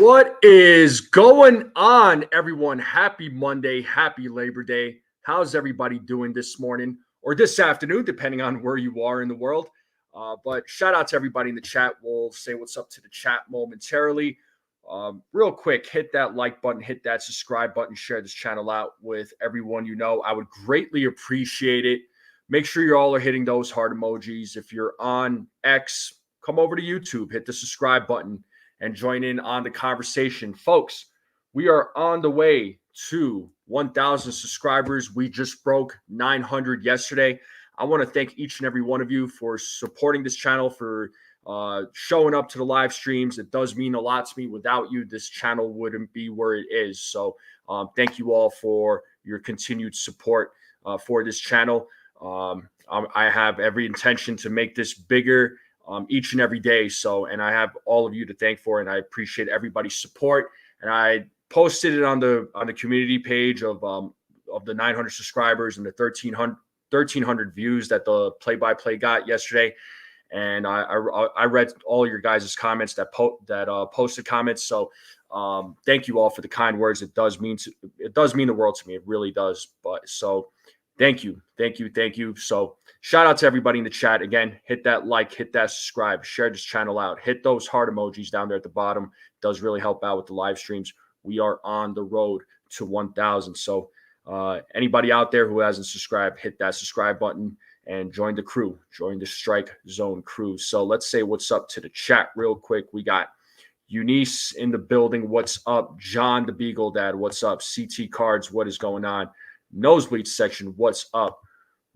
What is going on, everyone? Happy Monday, happy Labor Day. How's everybody doing this morning or this afternoon, depending on where you are in the world? But shout out to everybody in the chat. We'll say what's up to the chat momentarily. Real quick, hit that like button, hit that subscribe button, share this channel out with everyone you know. I would greatly appreciate it. Make sure you all are hitting those heart emojis. If you're on X, come over to YouTube, hit the subscribe button, and join in on the conversation. Folks, we are on the way to 1,000 subscribers. We just broke 900 yesterday. I want to thank each and every one of you for supporting this channel, for showing up to the live streams. It does mean a lot to me. Without you, this channel wouldn't be where it is. So thank you all for your continued support for this channel. I have every intention to make this bigger each and every day. And I have all of you to thank for it, and I appreciate everybody's support. And I posted it on the community page of the 900 subscribers and the 1,300 views that the play-by-play got yesterday. And I read all your guys' comments that posted comments. So thank you all for the kind words. It does mean the world to me. It really does. Thank you. So shout out to everybody in the chat. Again, hit that like, hit that subscribe, share this channel out, hit those heart emojis down there at the bottom. It does really help out with the live streams. We are on the road to 1,000. So anybody out there who hasn't subscribed, hit that subscribe button and join the crew, join the Strike Zone crew. So let's say what's up to the chat real quick. We got Eunice in the building. What's up? John the Beagle Dad. What's up? CT Cards. What is going on? Nosebleed section, what's up?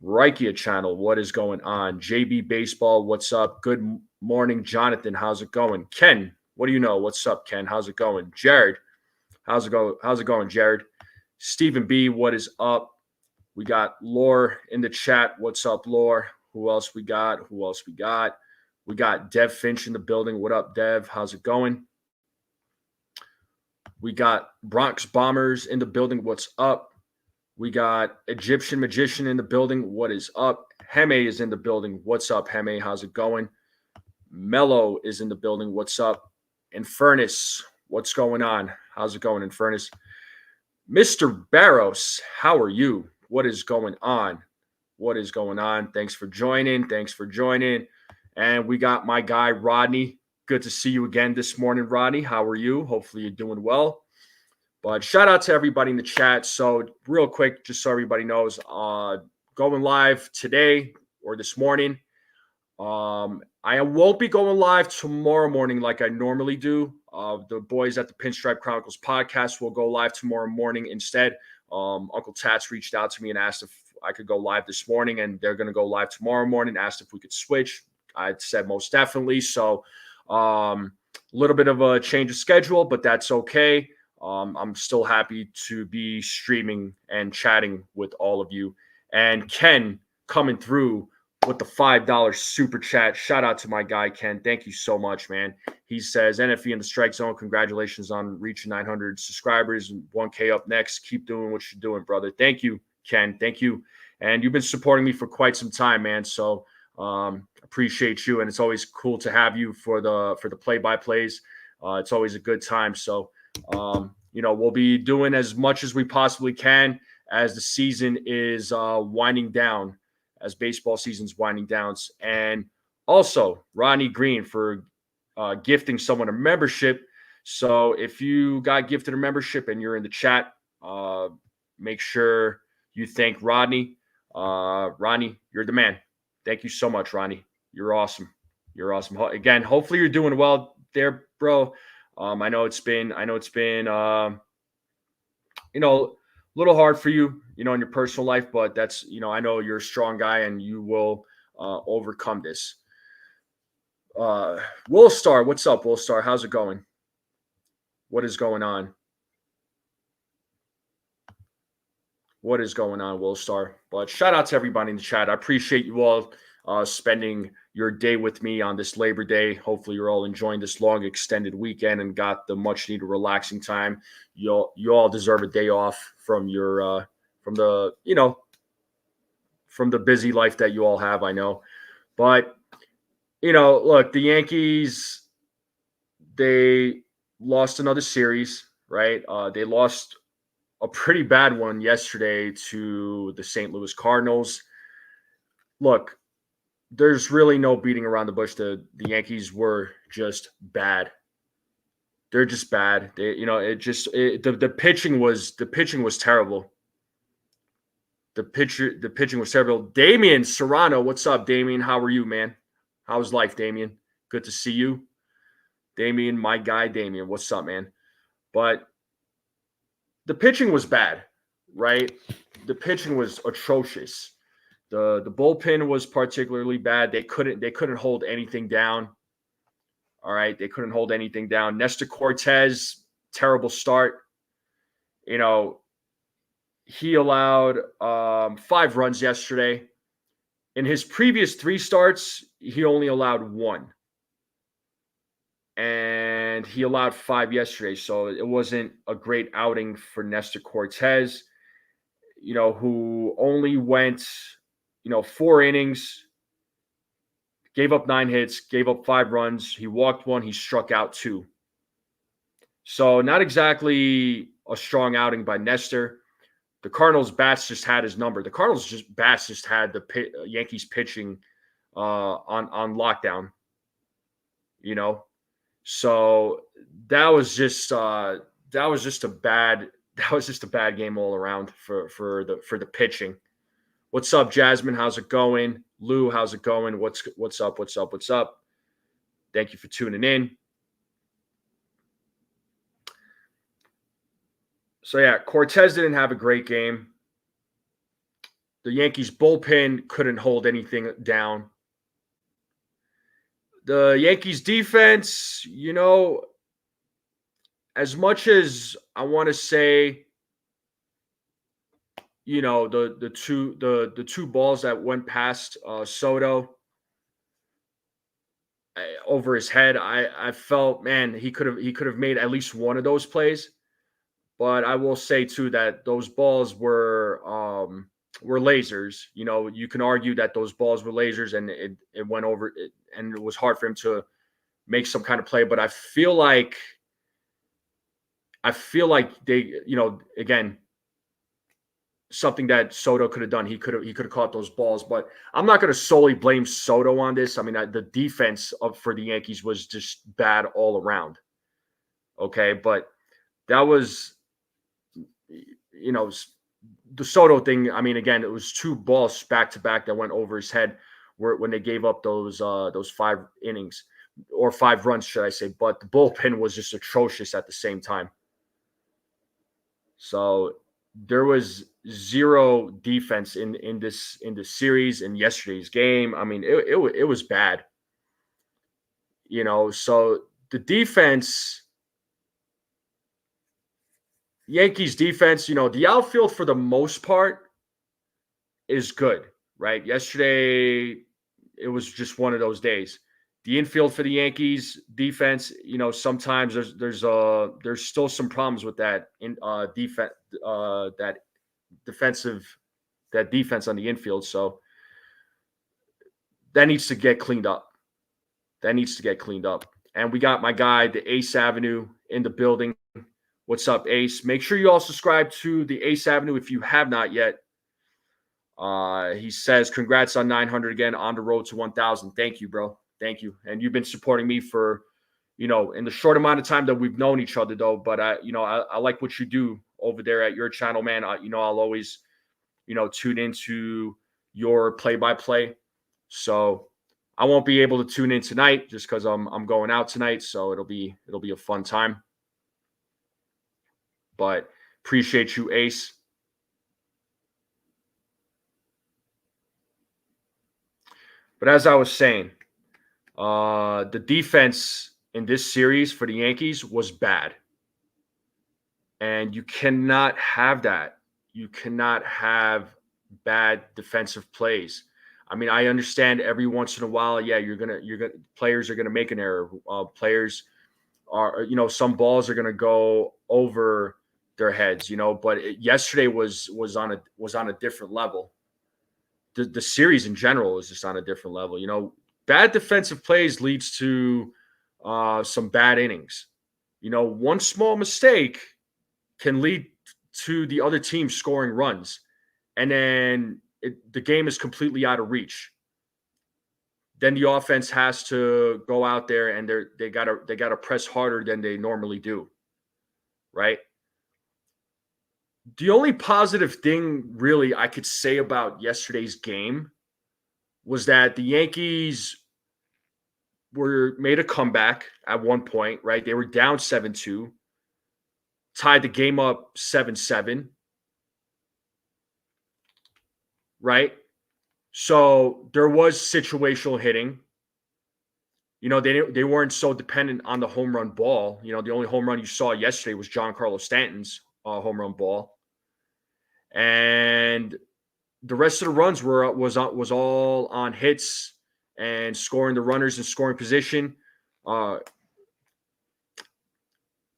Reikia channel, what is going on? JB Baseball, what's up? Good morning, Jonathan. How's it going? Ken, what do you know? What's up, Ken? How's it going? Jared, how's it going, Jared? Stephen B, what is up? We got Lore in the chat. What's up, Lore? Who else we got? We got Dev Finch in the building. What up, Dev? How's it going? We got Bronx Bombers in the building. What's up? We got Egyptian Magician in the building. What is up? Heme is in the building. What's up, Heme? How's it going? Mello is in the building. What's up? Infernus, what's going on? How's it going, Infernus? Mr. Barros, how are you? What is going on? Thanks for joining. And we got my guy, Rodney. Good to see you again this morning, Rodney. How are you? Hopefully you're doing well. But shout out to everybody in the chat. So real quick, just so everybody knows, going live today or this morning. I won't be going live tomorrow morning like I normally do. The boys at the Pinstripe Chronicles podcast will go live tomorrow morning instead. Uncle Tats reached out to me and asked if I could go live this morning, and they're going to go live tomorrow morning, asked if we could switch. I said most definitely. So a little bit of a change of schedule, but that's okay. I'm still happy to be streaming and chatting with all of you. And Ken coming through with the $5 super chat. Shout out to my guy, Ken. Thank you so much, man. He says, NFE in the Strike Zone, congratulations on reaching 900 subscribers and 1K up next. Keep doing what you're doing, brother. Thank you, Ken. Thank you. And you've been supporting me for quite some time, man. So appreciate you. And it's always cool to have you for the play-by-plays. It's always a good time. So we'll be doing as much as we possibly can as the season is winding down, as baseball season's winding down. And also Ronnie Green for gifting someone a membership. So if you got gifted a membership and you're in the chat, make sure you thank Rodney. Ronnie, you're the man. Thank you so much, Ronnie. You're awesome. Again, hopefully you're doing well there, bro. I know it's been a little hard for you, in your personal life, but that's, I know you're a strong guy and you will overcome this. Woolstar, what's up, Woolstar? How's it going? What is going on? Woolstar? But shout out to everybody in the chat. I appreciate you all spending your day with me on this Labor Day. Hopefully you're all enjoying this long extended weekend and got the much needed relaxing time. You all deserve a day off from your from the busy life that you all have, I know. But look, the Yankees, they lost another series, right? They lost a pretty bad one yesterday to the St. Louis Cardinals. Look, there's really no beating around the bush. The Yankees were just bad. They're just bad. The pitching was terrible. The pitching was terrible. Damien Serrano, what's up, Damien? How are you, man? How's life, Damien? Good to see you. Damien, my guy, Damien. What's up, man? But the pitching was bad, right? The pitching was atrocious. The bullpen was particularly bad. They couldn't hold anything down. All right, they couldn't hold anything down. Nestor Cortez, terrible start. You know, he allowed 5 runs yesterday. In his previous 3 starts, he only allowed 1. And he allowed 5 yesterday. So it wasn't a great outing for Nestor Cortez, who only went, 4 innings, gave up 9 hits, gave up 5 runs. He walked 1, he struck out 2. So not exactly a strong outing by Nestor. The Cardinals bats just had his number. The Cardinals bats just had the Yankees pitching on lockdown. So that was just a bad game all around for the pitching. What's up, Jasmine? How's it going? Lou, how's it going? What's up? Thank you for tuning in. So yeah, Cortez didn't have a great game. The Yankees bullpen couldn't hold anything down. The Yankees defense, as much as I want to say, the two balls that went past Soto over his head, I felt, man, he could have made at least one of those plays. But I will say too that those balls were lasers. You can argue that those balls were lasers, and it went over, and it was hard for him to make some kind of play. But I feel like they, again, something that Soto could have done. He could have caught those balls. But I'm not going to solely blame Soto on this. I mean, the defense for the Yankees was just bad all around. Okay, but that was, the Soto thing. I mean, again, it was 2 balls back to back that went over his head when they gave up those 5 innings, or 5 runs, should I say. But the bullpen was just atrocious at the same time. So there was 0 defense in this series, in yesterday's game. I mean, it was bad. So the defense, Yankees defense, the outfield for the most part is good, right? Yesterday, it was just one of those days. The infield for the Yankees defense, sometimes there's still some problems with that defense, that defense on the infield. So that needs to get cleaned up. And we got my guy, the Ace Avenue, in the building. What's up, Ace? Make sure you all subscribe to the Ace Avenue if you have not yet. He says, congrats on 900 again, on the road to 1,000. Thank you, bro. Thank you. And you've been supporting me for, in the short amount of time that we've known each other, though. But, I like what you do over there at your channel, man. I'll always, tune into your play-by-play. So I won't be able to tune in tonight just because I'm going out tonight. So it'll be a fun time. But appreciate you, Ace. But as I was saying, the defense in this series for the Yankees was bad. And you cannot have that. You cannot have bad defensive plays. I mean, I understand every once in a while, yeah, players are gonna make an error. Players are, some balls are gonna go over their heads, but yesterday was on a different level. The series in general was just on a different level. Bad defensive plays leads to some bad innings. One small mistake can lead to the other team scoring runs, and then the game is completely out of reach. Then the offense has to go out there and they gotta press harder than they normally do, right? The only positive thing really I could say about yesterday's game was that the Yankees were made a comeback at one point, right? They were down 7-2, tied the game up 7-7, right? So there was situational hitting. They weren't so dependent on the home run ball. The only home run you saw yesterday was Giancarlo Stanton's home run ball, and the rest of the runs was all on hits and scoring the runners in scoring position. And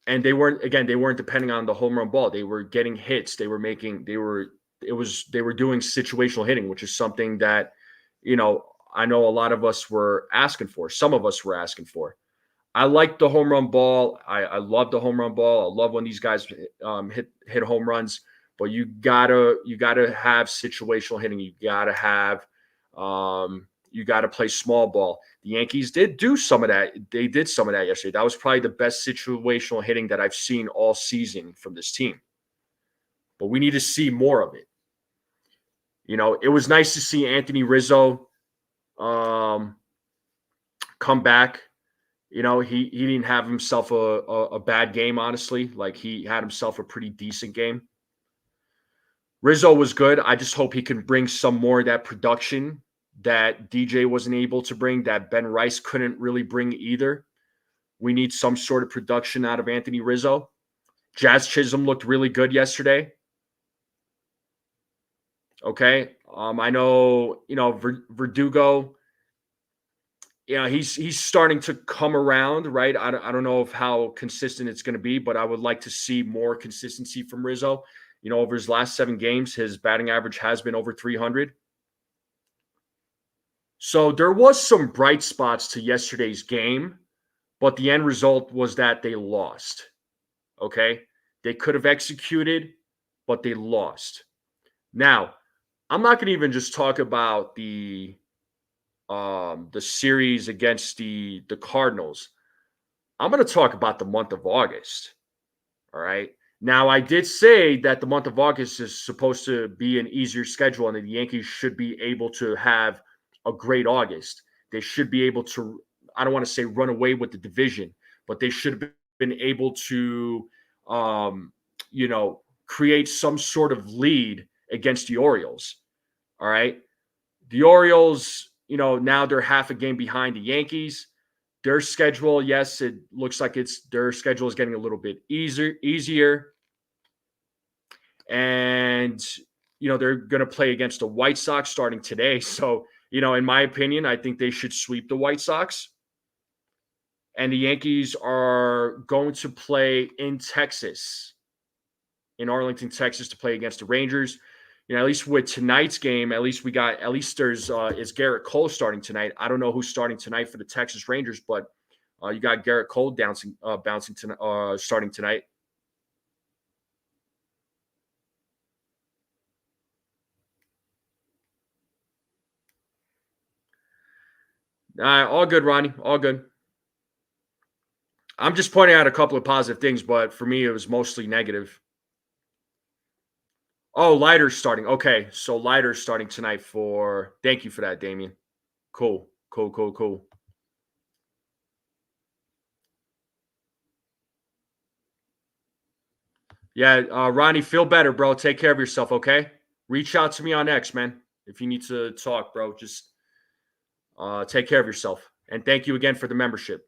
they weren't depending on the home run ball. They were getting hits. They were doing situational hitting, which is something that, I know a lot of us were asking for. Some of us were asking for. I like the home run ball. I love the home run ball. I love when these guys hit home runs. But you gotta have situational hitting. You gotta play small ball. The Yankees did do some of that. They did some of that yesterday. That was probably the best situational hitting that I've seen all season from this team. But we need to see more of it. It was nice to see Anthony Rizzo come back. He didn't have himself a bad game, honestly. Like, he had himself a pretty decent game. Rizzo was good. I just hope he can bring some more of that production that DJ wasn't able to bring, that Ben Rice couldn't really bring either. We need some sort of production out of Anthony Rizzo. Jazz Chisholm looked really good yesterday. Okay. I know, Verdugo, he's starting to come around, right? I don't know how consistent it's going to be, but I would like to see more consistency from Rizzo. Over his last 7 games, his batting average has been over 300. So there was some bright spots to yesterday's game, but the end result was that they lost. Okay? They could have executed, but they lost. Now, I'm not going to even just talk about the series against the Cardinals. I'm going to talk about the month of August. All right? Now, I did say that the month of August is supposed to be an easier schedule and that the Yankees should be able to have a great August. They should be able to, I don't want to say run away with the division, but they should have been able to, create some sort of lead against the Orioles. All right. The Orioles, now they're half a game behind the Yankees. Their schedule, yes, it looks like their schedule is getting a little bit easier. And, they're going to play against the White Sox starting today. So, in my opinion, I think they should sweep the White Sox. And the Yankees are going to play in Texas, in Arlington, Texas, to play against the Rangers. At least with tonight's game, there's Garrett Cole starting tonight. I don't know who's starting tonight for the Texas Rangers, but you got Garrett Cole starting tonight. All good, Ronnie. All good. I'm just pointing out a couple of positive things, but for me, it was mostly negative. Oh, Leiter's starting. Okay, so Leiter's starting tonight thank you for that, Damien. Cool. Yeah, Ronnie, feel better, bro. Take care of yourself, okay? Reach out to me on X, man. If you need to talk, bro, just take care of yourself. And thank you again for the membership.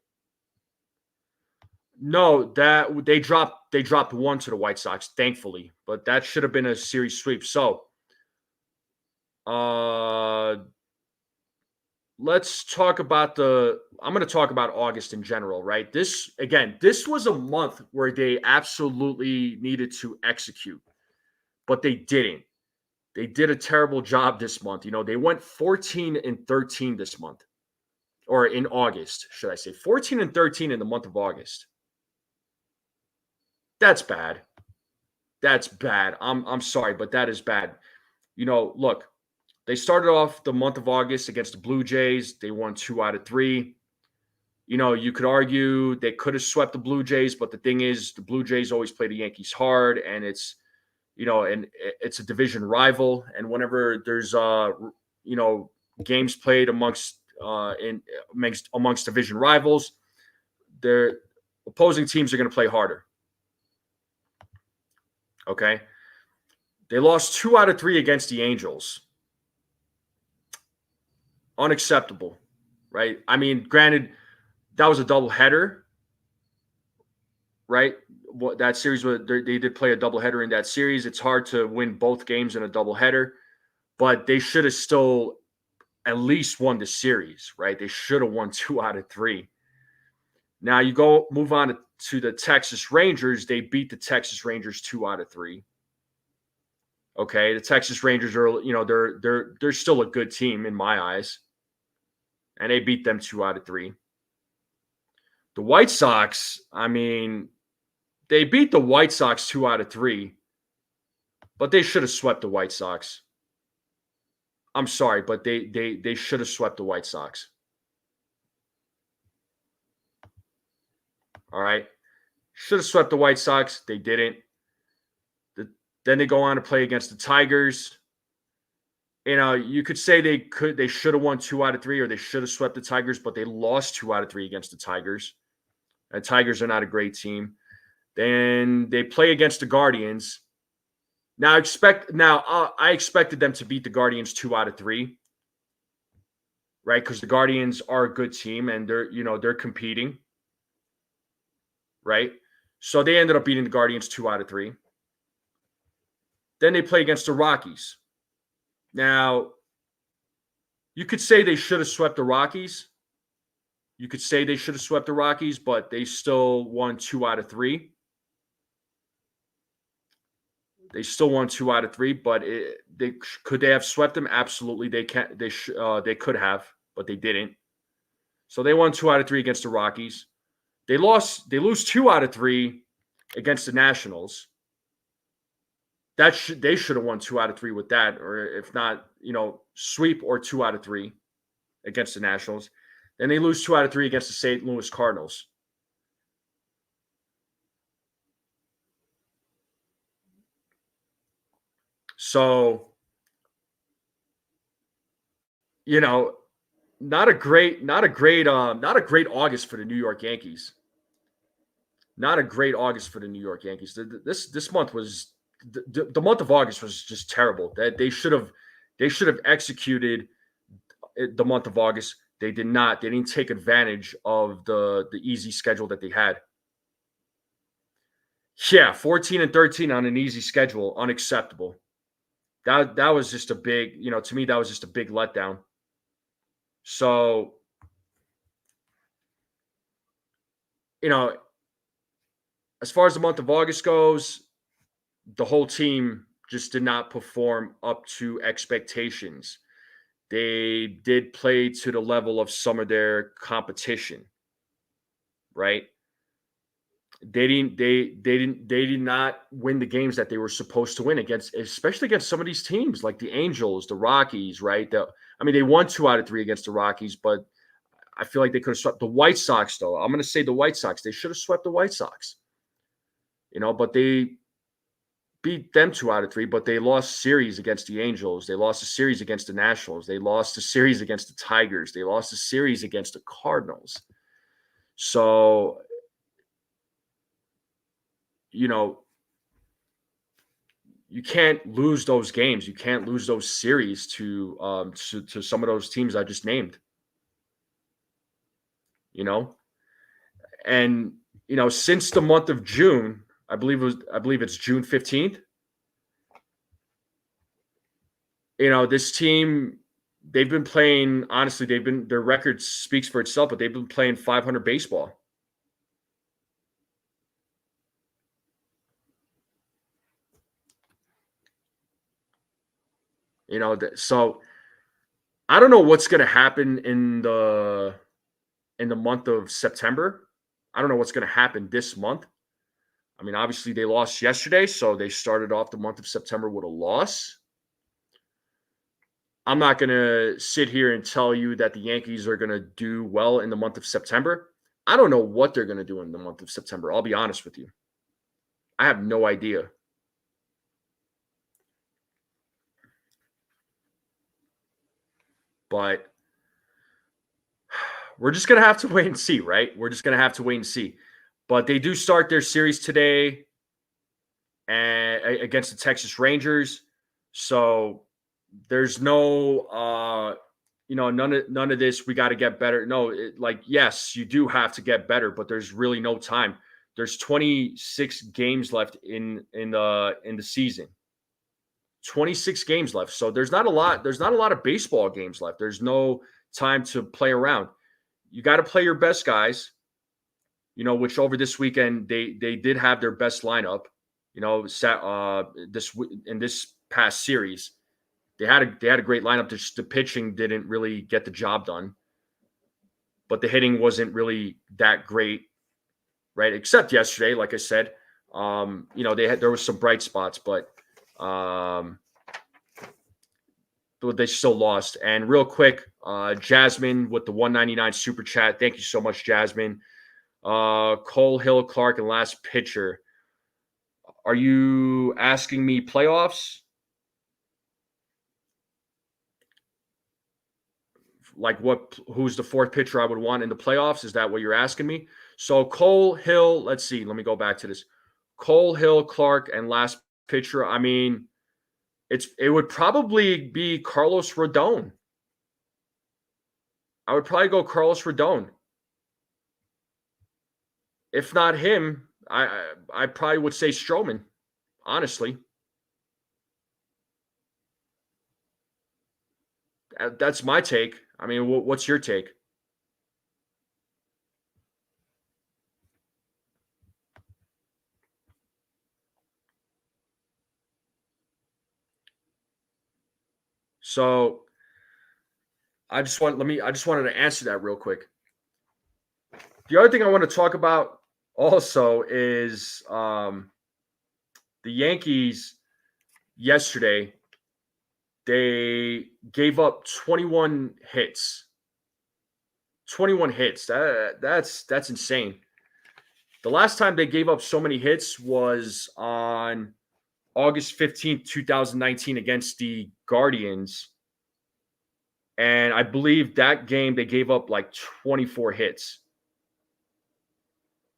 No, that they dropped 1 to the White Sox, thankfully, but that should have been a series sweep. So, let's talk about I'm going to talk about August in general, right? This was a month where they absolutely needed to execute, but they didn't. They did a terrible job this month. They went 14-13 this month, or in August, should I say 14-13 in the month of August. That's bad. That's bad. I'm sorry, but that is bad. Look, they started off the month of August against the Blue Jays. They won 2 out of 3. You could argue they could have swept the Blue Jays, but the thing is, the Blue Jays always play the Yankees hard, and it's a division rival. And whenever there's games played amongst division rivals, their opposing teams are going to play harder. Okay, they lost 2 out of 3 against the Angels. Unacceptable, right? I mean, granted, that was a doubleheader, right? That series, they did play a doubleheader in that series. It's hard to win both games in a doubleheader, but they should have still at least won the series, right? They should have won 2 out of 3. Now you move on to the Texas Rangers. They beat the Texas Rangers 2 out of 3. Okay, the Texas Rangers are, they're still a good team in my eyes, and they beat them 2 out of 3. The White Sox, I mean, they beat the White Sox 2 out of 3, but they should have swept the White Sox. I'm sorry, but they should have swept the White Sox. All right. Should have swept the White Sox. They didn't. Then they go on to play against the Tigers. You could say they should have won 2 out of 3, or they should have swept the Tigers, but they lost 2 out of 3 against the Tigers. The Tigers are not a great team. Then they play against the Guardians. Now I expected them to beat the Guardians 2 out of 3, right? Because the Guardians are a good team and they're competing, right? So they ended up beating the Guardians 2 out of 3. Then they play against the Rockies. Now, you could say they should have swept the Rockies. You could say they should have swept the Rockies, but they still won 2 out of 3. They still won 2 out of 3, but could they have swept them? Absolutely, they can. They could have, but they didn't. So they won 2 out of 3 against the Rockies. They lose 2 out of 3 against the Nationals. They should have won 2 out of 3 with that, or if not, sweep or 2 out of 3 against the Nationals. Then they lose 2 out of 3 against the St. Louis Cardinals. So, not a great August for the New York Yankees. Not a great August for the New York Yankees. This month was the month of August was just terrible. That they should have executed the month of August. They did not. They didn't take advantage of the easy schedule that they had. Yeah, 14-13 on an easy schedule, unacceptable. That was just a big, to me, that was just a big letdown. So, as far as the month of August goes, the whole team just did not perform up to expectations. They did play to the level of some of their competition, right? They did not win the games that they were supposed to win especially against some of these teams like the Angels, the Rockies, right? They won 2 out of 3 against the Rockies, but I feel like they could have swept the White Sox, though. I'm going to say the White Sox. They should have swept the White Sox, but they beat them 2 out of 3, but they lost series against the Angels. They lost a series against the Nationals. They lost a series against the Tigers. They lost a series against the Cardinals. So, you can't lose those games. You can't lose those series to some of those teams I just named. And since the month of June, I believe it's June 15th. This team, they've been playing, honestly, their record speaks for itself, but they've been playing 500 baseball. So I don't know what's going to happen in the month of September. I don't know what's going to happen this month. I mean, obviously they lost yesterday, so they started off the month of September with a loss. I'm not going to sit here and tell you that the Yankees are going to do well in the month of September. I don't know what they're going to do in the month of September. I'll be honest with you. I have no idea. But we're just going to have to wait and see, right? We're just going to have to wait and see. But they do start their series today against the Texas Rangers. So there's no none of this, we got to get better. No, yes, you do have to get better, but there's really no time. There's 26 games left in the season. 26 games left. So there's not a lot of baseball games left. There's no time to play around. You got to play your best guys, which over this weekend they did have their best lineup, this past series. They had a great lineup. The pitching didn't really get the job done, but the hitting wasn't really that great, right? Except yesterday, like I said, there was some bright spots, but they still lost. And real quick, Jasmine with the 199 super chat. Thank you so much, Jasmine. Cole, Hill, Clark, and last pitcher. Are you asking me playoffs? Like who's the fourth pitcher I would want in the playoffs? Is that what you're asking me? So Cole, Hill, let's see. Let me go back to this. Cole, Hill, Clark, and last pitcher. I mean, it would probably be Carlos Rodon. I would probably go Carlos Rodon. If not him, I probably would say Stroman, honestly. That's my take. I mean, what's your take? So I just wanted to answer that real quick. The other thing I want to talk about also is the Yankees yesterday. They gave up 21 hits. 21 hits. That's insane. The last time they gave up so many hits was on August 15th, 2019 against the Guardians. And I believe that game they gave up like 24 hits.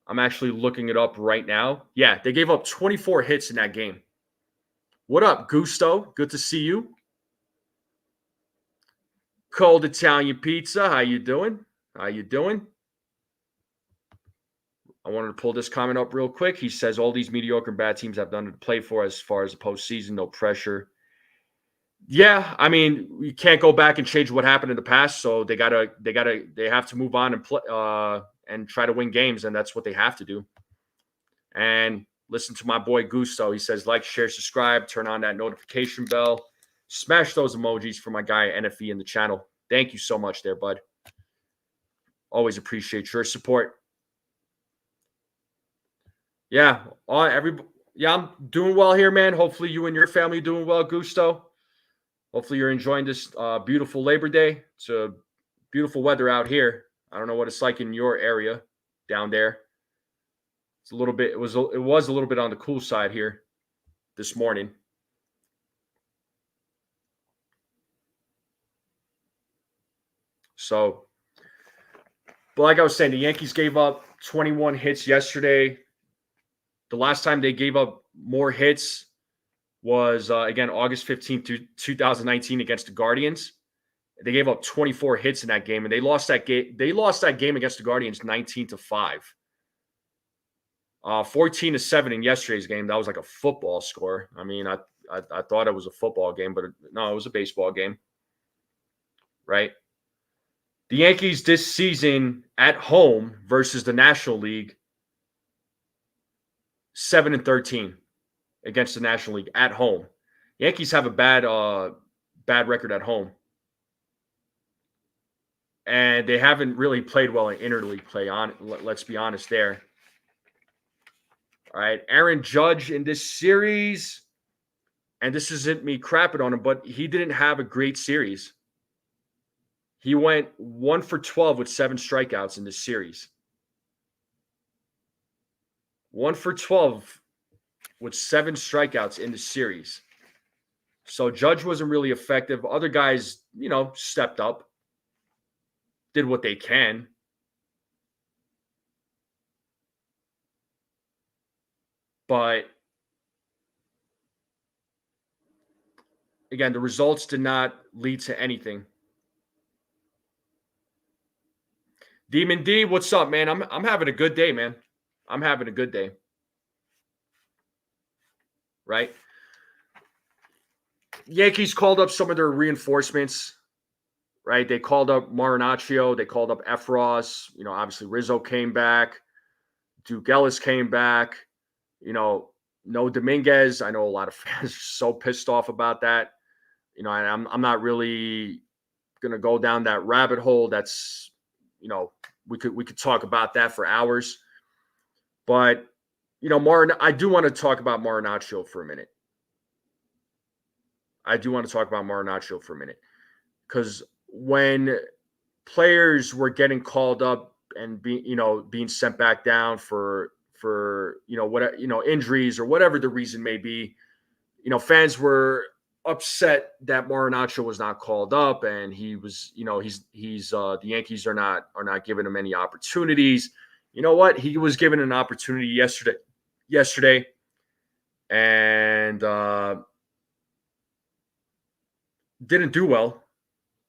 I'm actually looking it up right now. Yeah, they gave up 24 hits in that game. What up, Gusto? Good to see you. Cold Italian Pizza. How you doing? I wanted to pull this comment up real quick. He says all these mediocre and bad teams have done to play for as far as the postseason, no pressure. Yeah, I mean, you can't go back and change what happened in the past, so they have to move on and play and try to win games, and that's what they have to do. And listen to my boy Gusto. He says like, share, subscribe, turn on that notification bell. Smash those emojis for my guy NFE in the channel. Thank you so much there, bud. Always appreciate your support. Yeah, I'm doing well here, man. Hopefully you and your family doing well, Gusto. Hopefully you're enjoying this beautiful Labor Day. It's a beautiful weather out here. I don't know what it's like in your area down there. It's a little bit. It was a little bit on the cool side here this morning. So, but like I was saying, the Yankees gave up 21 hits yesterday. The last time they gave up more hits was, again, August 15th, 2019 against the Guardians. They gave up 24 hits in that game, and they lost that game. They lost that game against the Guardians 19-5. 14-7 in yesterday's game. That was like a football score. I mean, I thought it was a football game, but no, it was a baseball game, right? The Yankees this season at home versus the National League, 7-13 against the National League at home. Yankees have a bad record at home, and they haven't really played well in interleague play. Let's be honest there. All right. Aaron Judge in this series, and this isn't me crapping on him, but he didn't have a great series. He went 1 for 12 with 7 strikeouts in this series. 1 for 12 with 7 strikeouts in the series. So Judge wasn't really effective. Other guys, stepped up, did what they can. But again, the results did not lead to anything. Demon D, what's up, man? I'm having a good day, man. I'm having a good day. Right? Yankees called up some of their reinforcements, right? They called up Marinaccio. They called up Efros. Obviously Rizzo came back. Duke Ellis came back. No Dominguez. I know a lot of fans are so pissed off about that. And I'm not really gonna go down that rabbit hole. That's we could talk about that for hours. But I do want to talk about Marinaccio for a minute. Because when players were getting called up and being sent back down for whatever, injuries or whatever the reason may be, fans were upset that Marinaccio was not called up, and he was, he's the Yankees are not giving him any opportunities. You know what? He was given an opportunity yesterday, and didn't do well.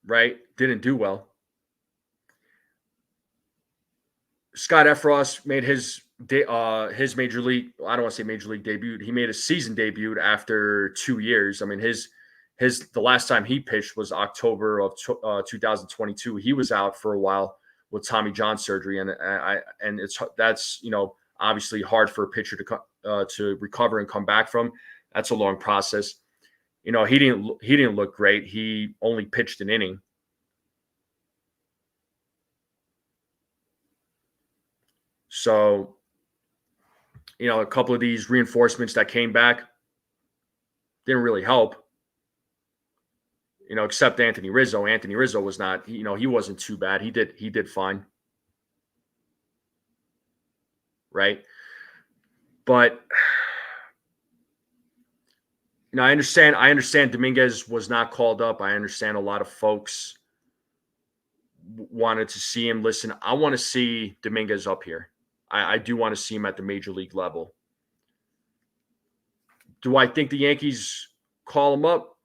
Right? Didn't do well. Scott Efros made his major league. I don't want to say major league debut. He made a season debut after 2 years. I mean, the last time he pitched was October of 2022. He was out for a while with Tommy John surgery, and that's obviously hard for a pitcher to recover and come back from. That's a long process. He didn't look great. He only pitched an inning. So, a couple of these reinforcements that came back didn't really help. Except Anthony Rizzo. Anthony Rizzo was not, he wasn't too bad. He did fine. Right? But I understand Dominguez was not called up. I understand a lot of folks wanted to see him. Listen, I want to see Dominguez up here. I do want to see him at the major league level. Do I think the Yankees call him up?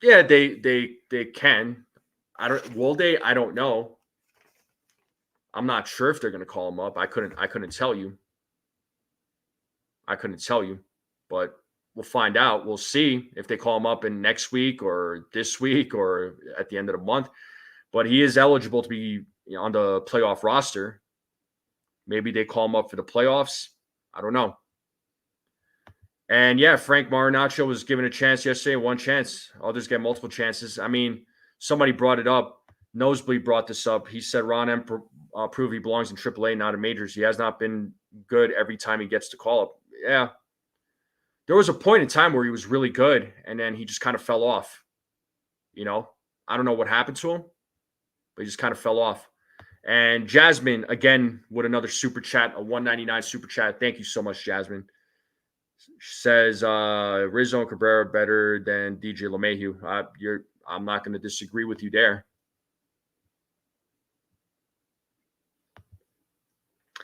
Yeah, they can. Will they? I don't know. I'm not sure if they're going to call him up. I couldn't tell you. But we'll find out. We'll see if they call him up in next week or this week or at the end of the month. But he is eligible to be on the playoff roster. Maybe they call him up for the playoffs. I don't know. And yeah, Frank Marinaccio was given a chance yesterday, one chance. Others get multiple chances. I mean, somebody brought it up. Nosebleed brought this up. He said Ron M. proved he belongs in AAA, not in majors. He has not been good every time he gets to call up. Yeah. There was a point in time where he was really good, and then he just kind of fell off. I don't know what happened to him, but he just kind of fell off. And Jasmine, again, with another super chat, a $1.99 super chat. Thank you so much, Jasmine. She says Rizzo and Cabrera better than DJ LeMahieu. I'm not going to disagree with you there.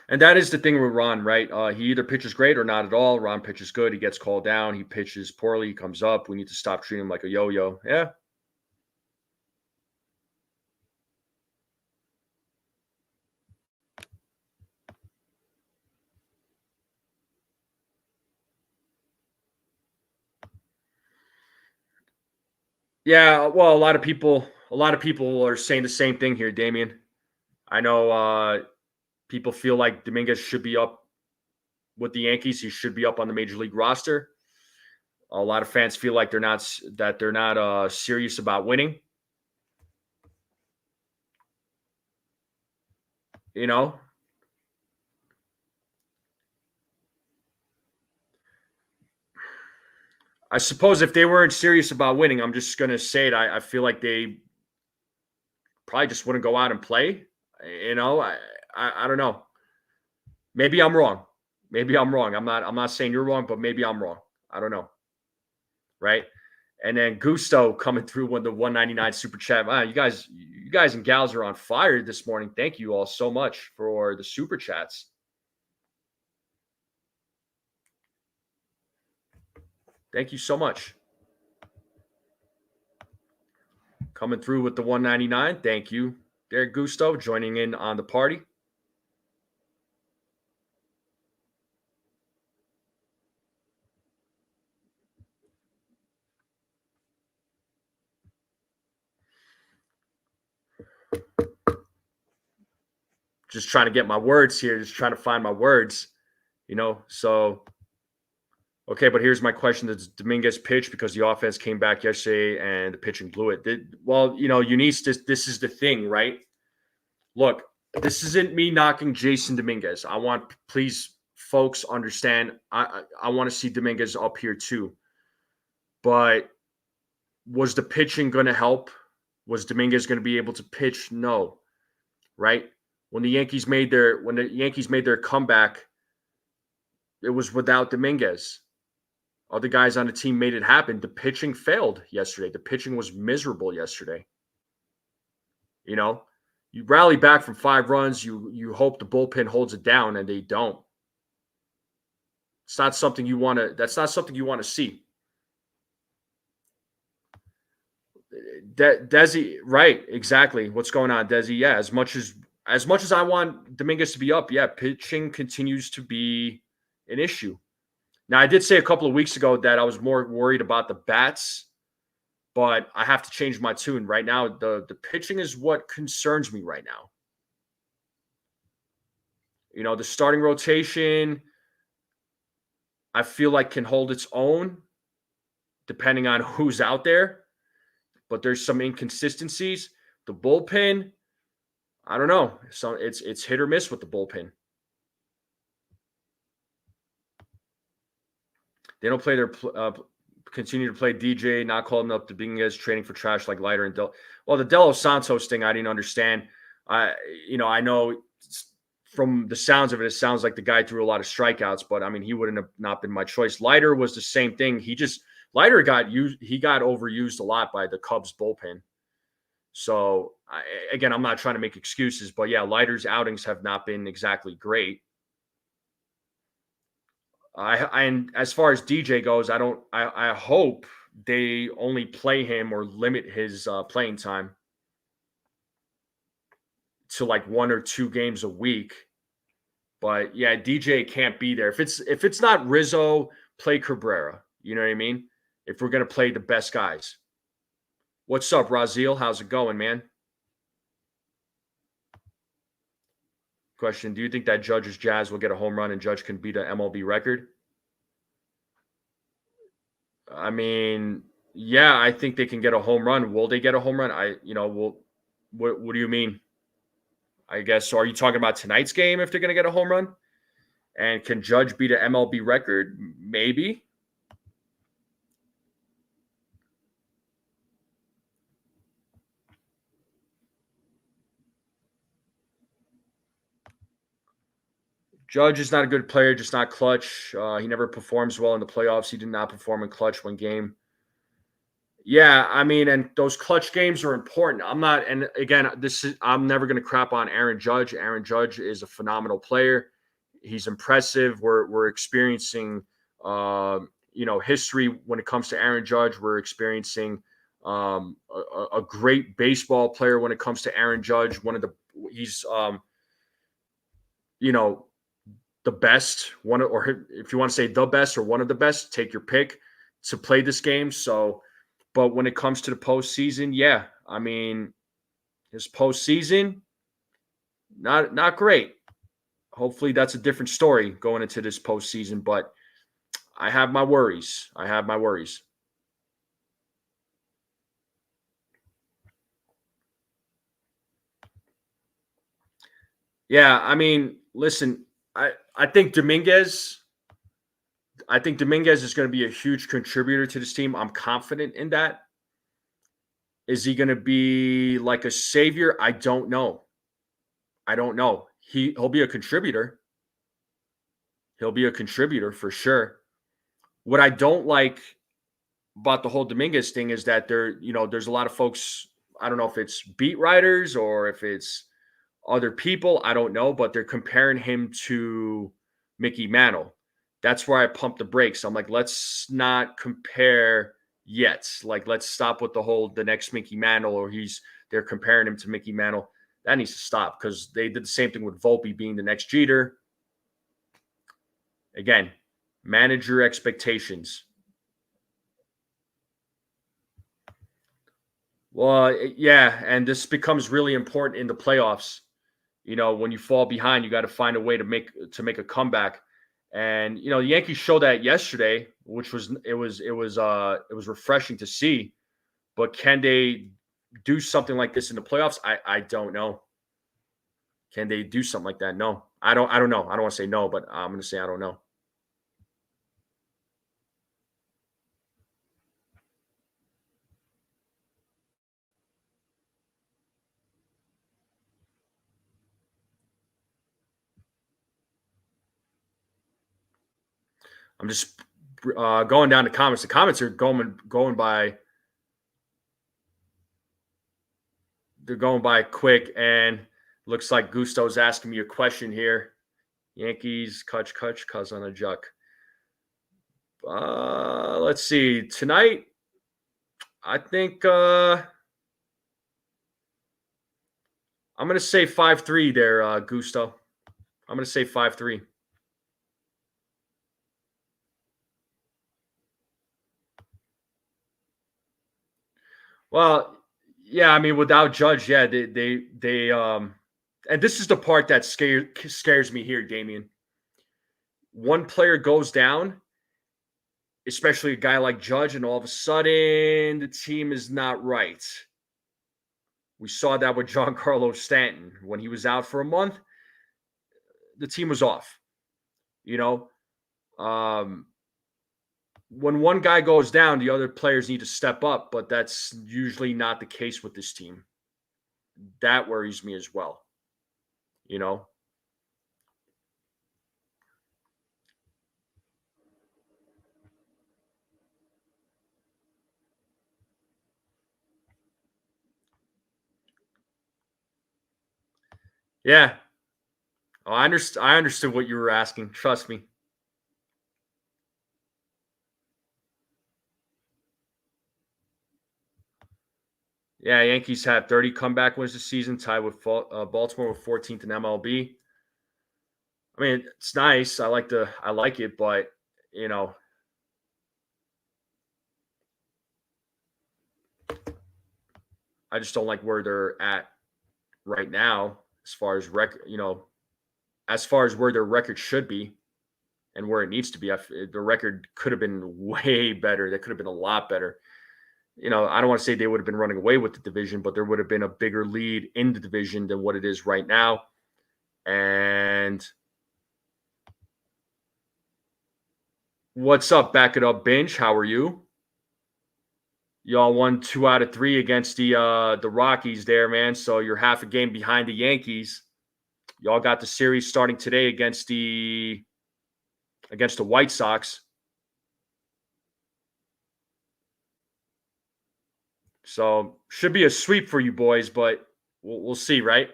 And that is the thing with Ron, right? He either pitches great or not at all. Ron pitches good. He gets called down. He pitches poorly. He comes up. We need to stop treating him like a yo-yo. Yeah. Yeah, well, a lot of people are saying the same thing here, Damien. I know people feel like Dominguez should be up with the Yankees. He should be up on the major league roster. A lot of fans feel like they're not serious about winning. I suppose if they weren't serious about winning, I'm just going to say it. I feel like they probably just wouldn't go out and play. I don't know. Maybe I'm wrong. Maybe I'm wrong. I'm not saying you're wrong, but maybe I'm wrong. I don't know. Right. And then Gusto coming through with the 199 super chat. Wow, you guys and gals are on fire this morning. Thank you all so much for the super chats. Thank you so much. Coming through with the 199. Thank you, Derek Gusto, joining in on the party. Just trying to get my words here, just trying to find my words, So, okay, but here's my question. Does Dominguez pitch because the offense came back yesterday and the pitching blew it? Eunice, this is the thing, right? Look, this isn't me knocking Jason Dominguez. Please, folks, understand, I want to see Dominguez up here too. But was the pitching going to help? Was Dominguez going to be able to pitch? No, right? When the Yankees made their comeback, it was without Dominguez. Other guys on the team made it happen. The pitching failed yesterday. The pitching was miserable yesterday. You rally back from 5 runs. You hope the bullpen holds it down, and they don't. It's not something you want to. That's not something you want to see. Desi, right? Exactly. What's going on, Desi? Yeah, as much as I want Dominguez to be up, yeah, pitching continues to be an issue. Now, I did say a couple of weeks ago that I was more worried about the bats, but I have to change my tune. Right now, the pitching is what concerns me right now. The starting rotation, I feel like can hold its own depending on who's out there, but there's some inconsistencies. The bullpen, I don't know. So it's hit or miss with the bullpen. They don't play continue to play DJ, not calling up the Dominguez, trading for trash like Leiter and Del. Well, the De Los Santos thing, I didn't understand. I know from the sounds of it, it sounds like the guy threw a lot of strikeouts, but I mean, he wouldn't have not been my choice. Leiter was the same thing. Leiter got overused a lot by the Cubs bullpen. So again, I'm not trying to make excuses, but yeah, Leiter's outings have not been exactly great. And as far as DJ goes, I hope they only play him or limit his playing time to like 1 or 2 games a week. But yeah, DJ can't be there. If it's not Rizzo, play Cabrera. You know what I mean? If we're gonna play the best guys. What's up, Raziel? How's it going, man? Question: do you think that Judge's Jazz will get a home run and Judge can beat an MLB record? I mean, yeah, I think they can get a home run. Will they get a home run? What do you mean? I guess, so are you talking about tonight's game if they're going to get a home run? And can Judge beat an MLB record? Maybe. Judge is not a good player, just not clutch. He never performs well in the playoffs. He did not perform in clutch one game. Yeah, I mean, and those clutch games are important. I'm never going to crap on Aaron Judge. Aaron Judge is a phenomenal player. He's impressive. We're experiencing, history when it comes to Aaron Judge. We're experiencing a great baseball player when it comes to Aaron Judge. He's the best one, or if you want to say the best or one of the best, take your pick to play this game. So. But when it comes to the postseason, yeah, I mean, his postseason, not great. Hopefully, that's a different story going into this postseason. But I have my worries. Yeah, I mean, listen, I think Dominguez I think Dominguez is going to be a huge contributor to this team. I'm confident in that. Is he going to be like a savior? I don't know. I don't know. He'll be a contributor. He'll be a contributor for sure. What I don't like about the whole Dominguez thing is that there's a lot of folks. I don't know if it's beat writers or if it's other people. I don't know, but they're comparing him to Mickey Mantle. That's where I pump the brakes. I'm like, let's not compare yet. Like, let's stop with the next Mickey Mantle, or they're comparing him to Mickey Mantle. That needs to stop because they did the same thing with Volpe being the next Jeter. Again, manage your expectations. Well, yeah, and this becomes really important in the playoffs. When you fall behind, you got to find a way to make a comeback. And the Yankees showed that yesterday, which was refreshing to see. But can they do something like this in the playoffs? I don't know. Can they do something like that? No, I don't know. I don't want to say no, but I'm going to say I don't know. I'm just going down the comments. The comments are going by. They're going by quick, and looks like Gusto's asking me a question here. Yankees, Kutch, cuz on a juck. Let's see. Tonight, I think I'm going to say 5-3 there, Gusto. I'm going to say 5-3. Well, yeah, I mean, without Judge, yeah, they and this is the part that scares me here, Damien. One player goes down, especially a guy like Judge, and all of a sudden the team is not right. We saw that with Giancarlo Stanton. When he was out for a month, the team was off. When one guy goes down, the other players need to step up, but that's usually not the case with this team. That worries me as well. Yeah. Oh, I understood what you were asking. Trust me. Yeah, Yankees have 30 comeback wins this season, tied with Baltimore with 14th in MLB. I mean, it's nice. I like it, but I just don't like where they're at right now as far as as far as where their record should be and where it needs to be. The record could have been way better. That could have been a lot better. I don't want to say they would have been running away with the division, but there would have been a bigger lead in the division than what it is right now. And what's up? Back it up, Binge. How are you? Y'all won 2 out of 3 against the Rockies there, man. So you're half a game behind the Yankees. Y'all got the series starting today against the White Sox. So should be a sweep for you boys, but we'll see, right?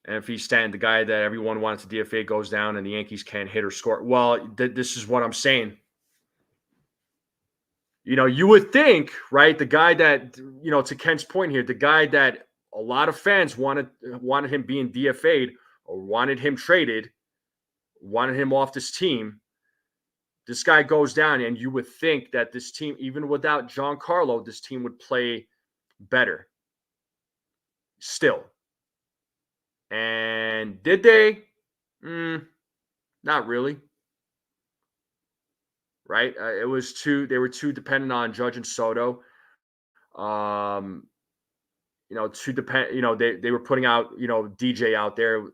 And if he's Stanton, the guy that everyone wants to DFA, goes down and the Yankees can't hit or score. Well, this is what I'm saying. You would think, right? The guy that, to Ken's point here, the guy that a lot of fans wanted him being DFA'd or wanted him traded, wanted him off this team. This guy goes down, and you would think that this team, even without Giancarlo, this team would play better still. And did they? Not really. Right? They were too dependent on Judge and Soto. Too depend. They were putting out, DJ out there.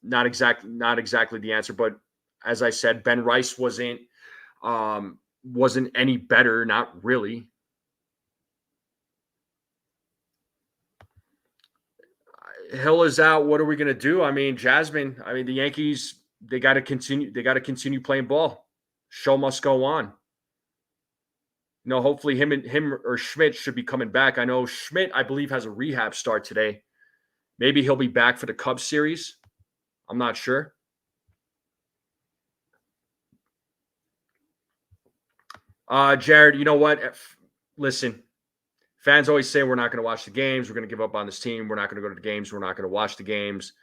not exactly the answer, but as I said, Ben Rice wasn't any better, not really. Hill is out. What are we going to do? I mean, Jasmine. I mean, the Yankees. They got to continue. They got to continue playing ball. Show must go on. Hopefully him or Schmidt should be coming back. I know Schmidt, I believe, has a rehab start today. Maybe he'll be back for the Cubs series. I'm not sure. Jared, you know what? Listen, fans always say we're not going to watch the games. We're going to give up on this team. We're not going to go to the games. We're not going to watch the games.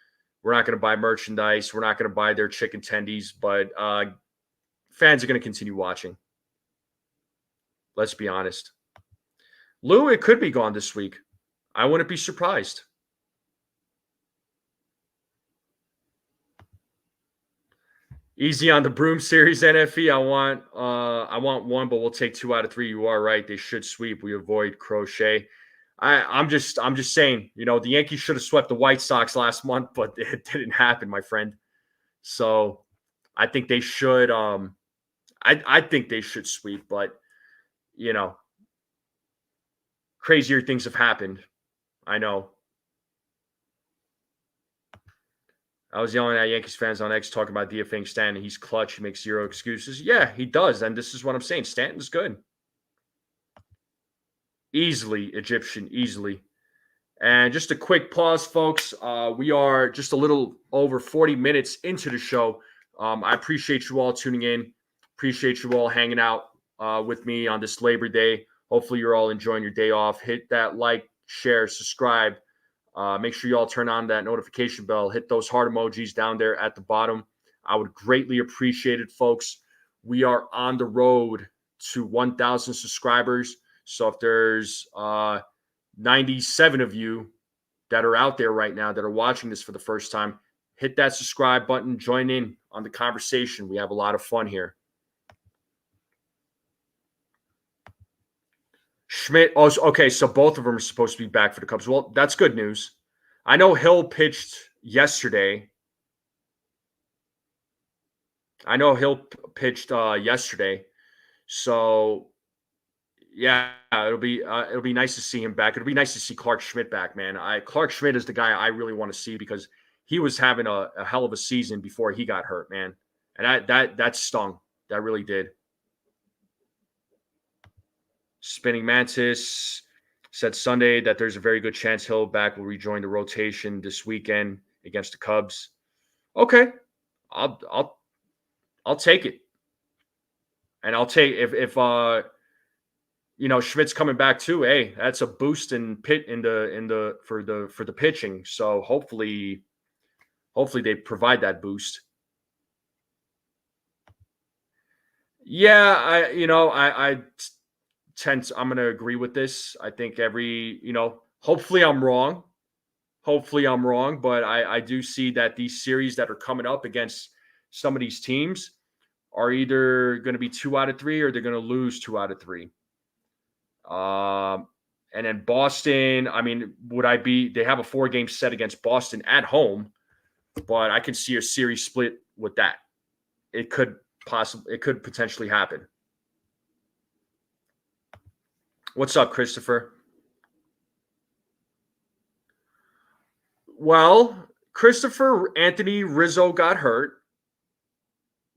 We're not going to buy merchandise. We're not going to buy their chicken tendies. But fans are going to continue watching. Let's be honest. Lou, it could be gone this week. I wouldn't be surprised. Easy on the Broom Series, NFE. I want one, but we'll take 2 out of 3. You are right. They should sweep. We avoid crochet. I'm just saying, the Yankees should have swept the White Sox last month, but it didn't happen, my friend. So I think they should. I think they should sweep, but crazier things have happened. I know. I was yelling at Yankees fans on X talking about DFAing Stanton. He's clutch. He makes 0 excuses. Yeah, he does. And this is what I'm saying. Stanton's good. Easily Egyptian, easily. And just a quick pause, folks. We are just a little over 40 minutes into the show. I appreciate you all tuning in. Appreciate you all hanging out with me on this Labor Day. Hopefully you're all enjoying your day off. Hit that like, share, subscribe. Make sure you all turn on that notification bell. Hit those heart emojis down there at the bottom. I would greatly appreciate it, folks. We are on the road to 1,000 subscribers. So if there's 97 of you that are out there right now that are watching this for the first time, hit that subscribe button. Join in on the conversation. We have a lot of fun here. Schmidt. Oh, okay. So both of them are supposed to be back for the Cubs. Well, that's good news. I know Hill pitched yesterday. So yeah, it'll be nice to see him back. It'll be nice to see Clark Schmidt back, man. Clark Schmidt is the guy I really want to see because he was having a hell of a season before he got hurt, man. And that stung. That really did. Spinning Mantis said Sunday that there's a very good chance Hill back will rejoin the rotation this weekend against the Cubs. Okay, I'll take it, and I'll take if Schmidt's coming back too. Hey, that's a boost in for the pitching. So hopefully they provide that boost. Yeah, I'm going to agree with this. I think hopefully I'm wrong. But I do see that these series that are coming up against some of these teams are either going to be 2 out of 3 or they're going to lose 2 out of 3. And then Boston, I mean, they have a 4-game set against Boston at home, but I can see a series split with that. It could potentially happen. What's up, Christopher? Well, Christopher, Anthony Rizzo got hurt.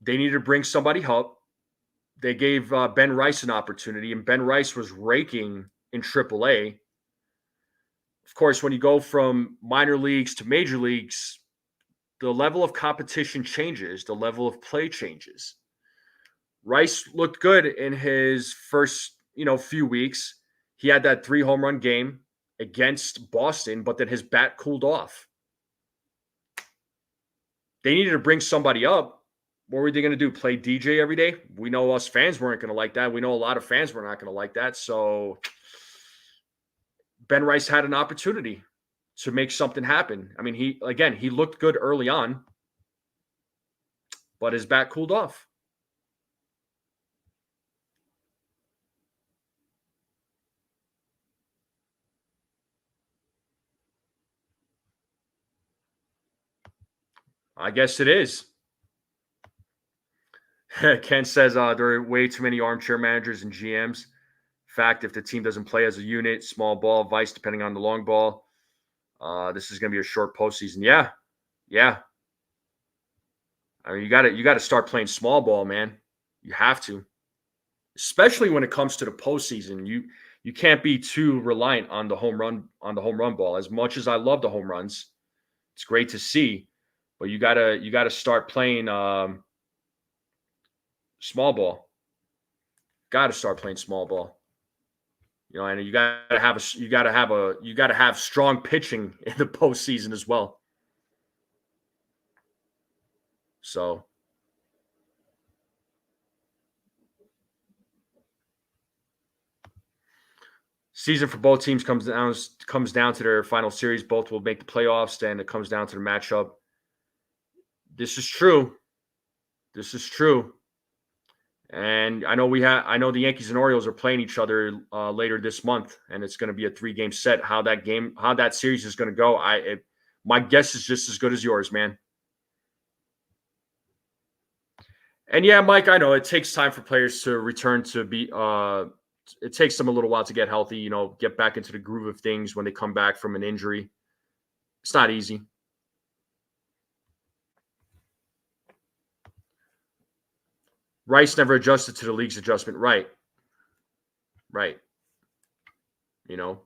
They needed to bring somebody up. They gave Ben Rice an opportunity, and Ben Rice was raking in AAA. Of course, when you go from minor leagues to major leagues, the level of competition changes. The level of play changes. Rice looked good in his first, few weeks. He had that 3 home run game against Boston, but then his bat cooled off. They needed to bring somebody up. What were they going to do? Play DJ every day? We know us fans weren't going to like that. We know a lot of fans were not going to like that. So Ben Rice had an opportunity to make something happen. I mean, he looked good early on, but his bat cooled off. I guess it is. Ken says there are way too many armchair managers and GMs. Fact, if the team doesn't play as a unit, small ball, vice, depending on the long ball, this is going to be a short postseason. Yeah. I mean, you got to start playing small ball, man. You have to, especially when it comes to the postseason. You can't be too reliant on the home run ball. As much as I love the home runs, it's great to see, but you gotta start playing small ball. Got to start playing small ball. And you gotta have strong pitching in the postseason as well. So season for both teams comes down to their final series. Both will make the playoffs, and it comes down to the matchup. This is true. And I know the Yankees and Orioles are playing each other later this month, and it's going to be a 3-game set. How that series is going to go, my guess is just as good as yours, man. And yeah, Mike, I know it takes time for players to return to be. It takes them a little while to get healthy, get back into the groove of things when they come back from an injury. It's not easy. Rice never adjusted to the league's adjustment. Right. You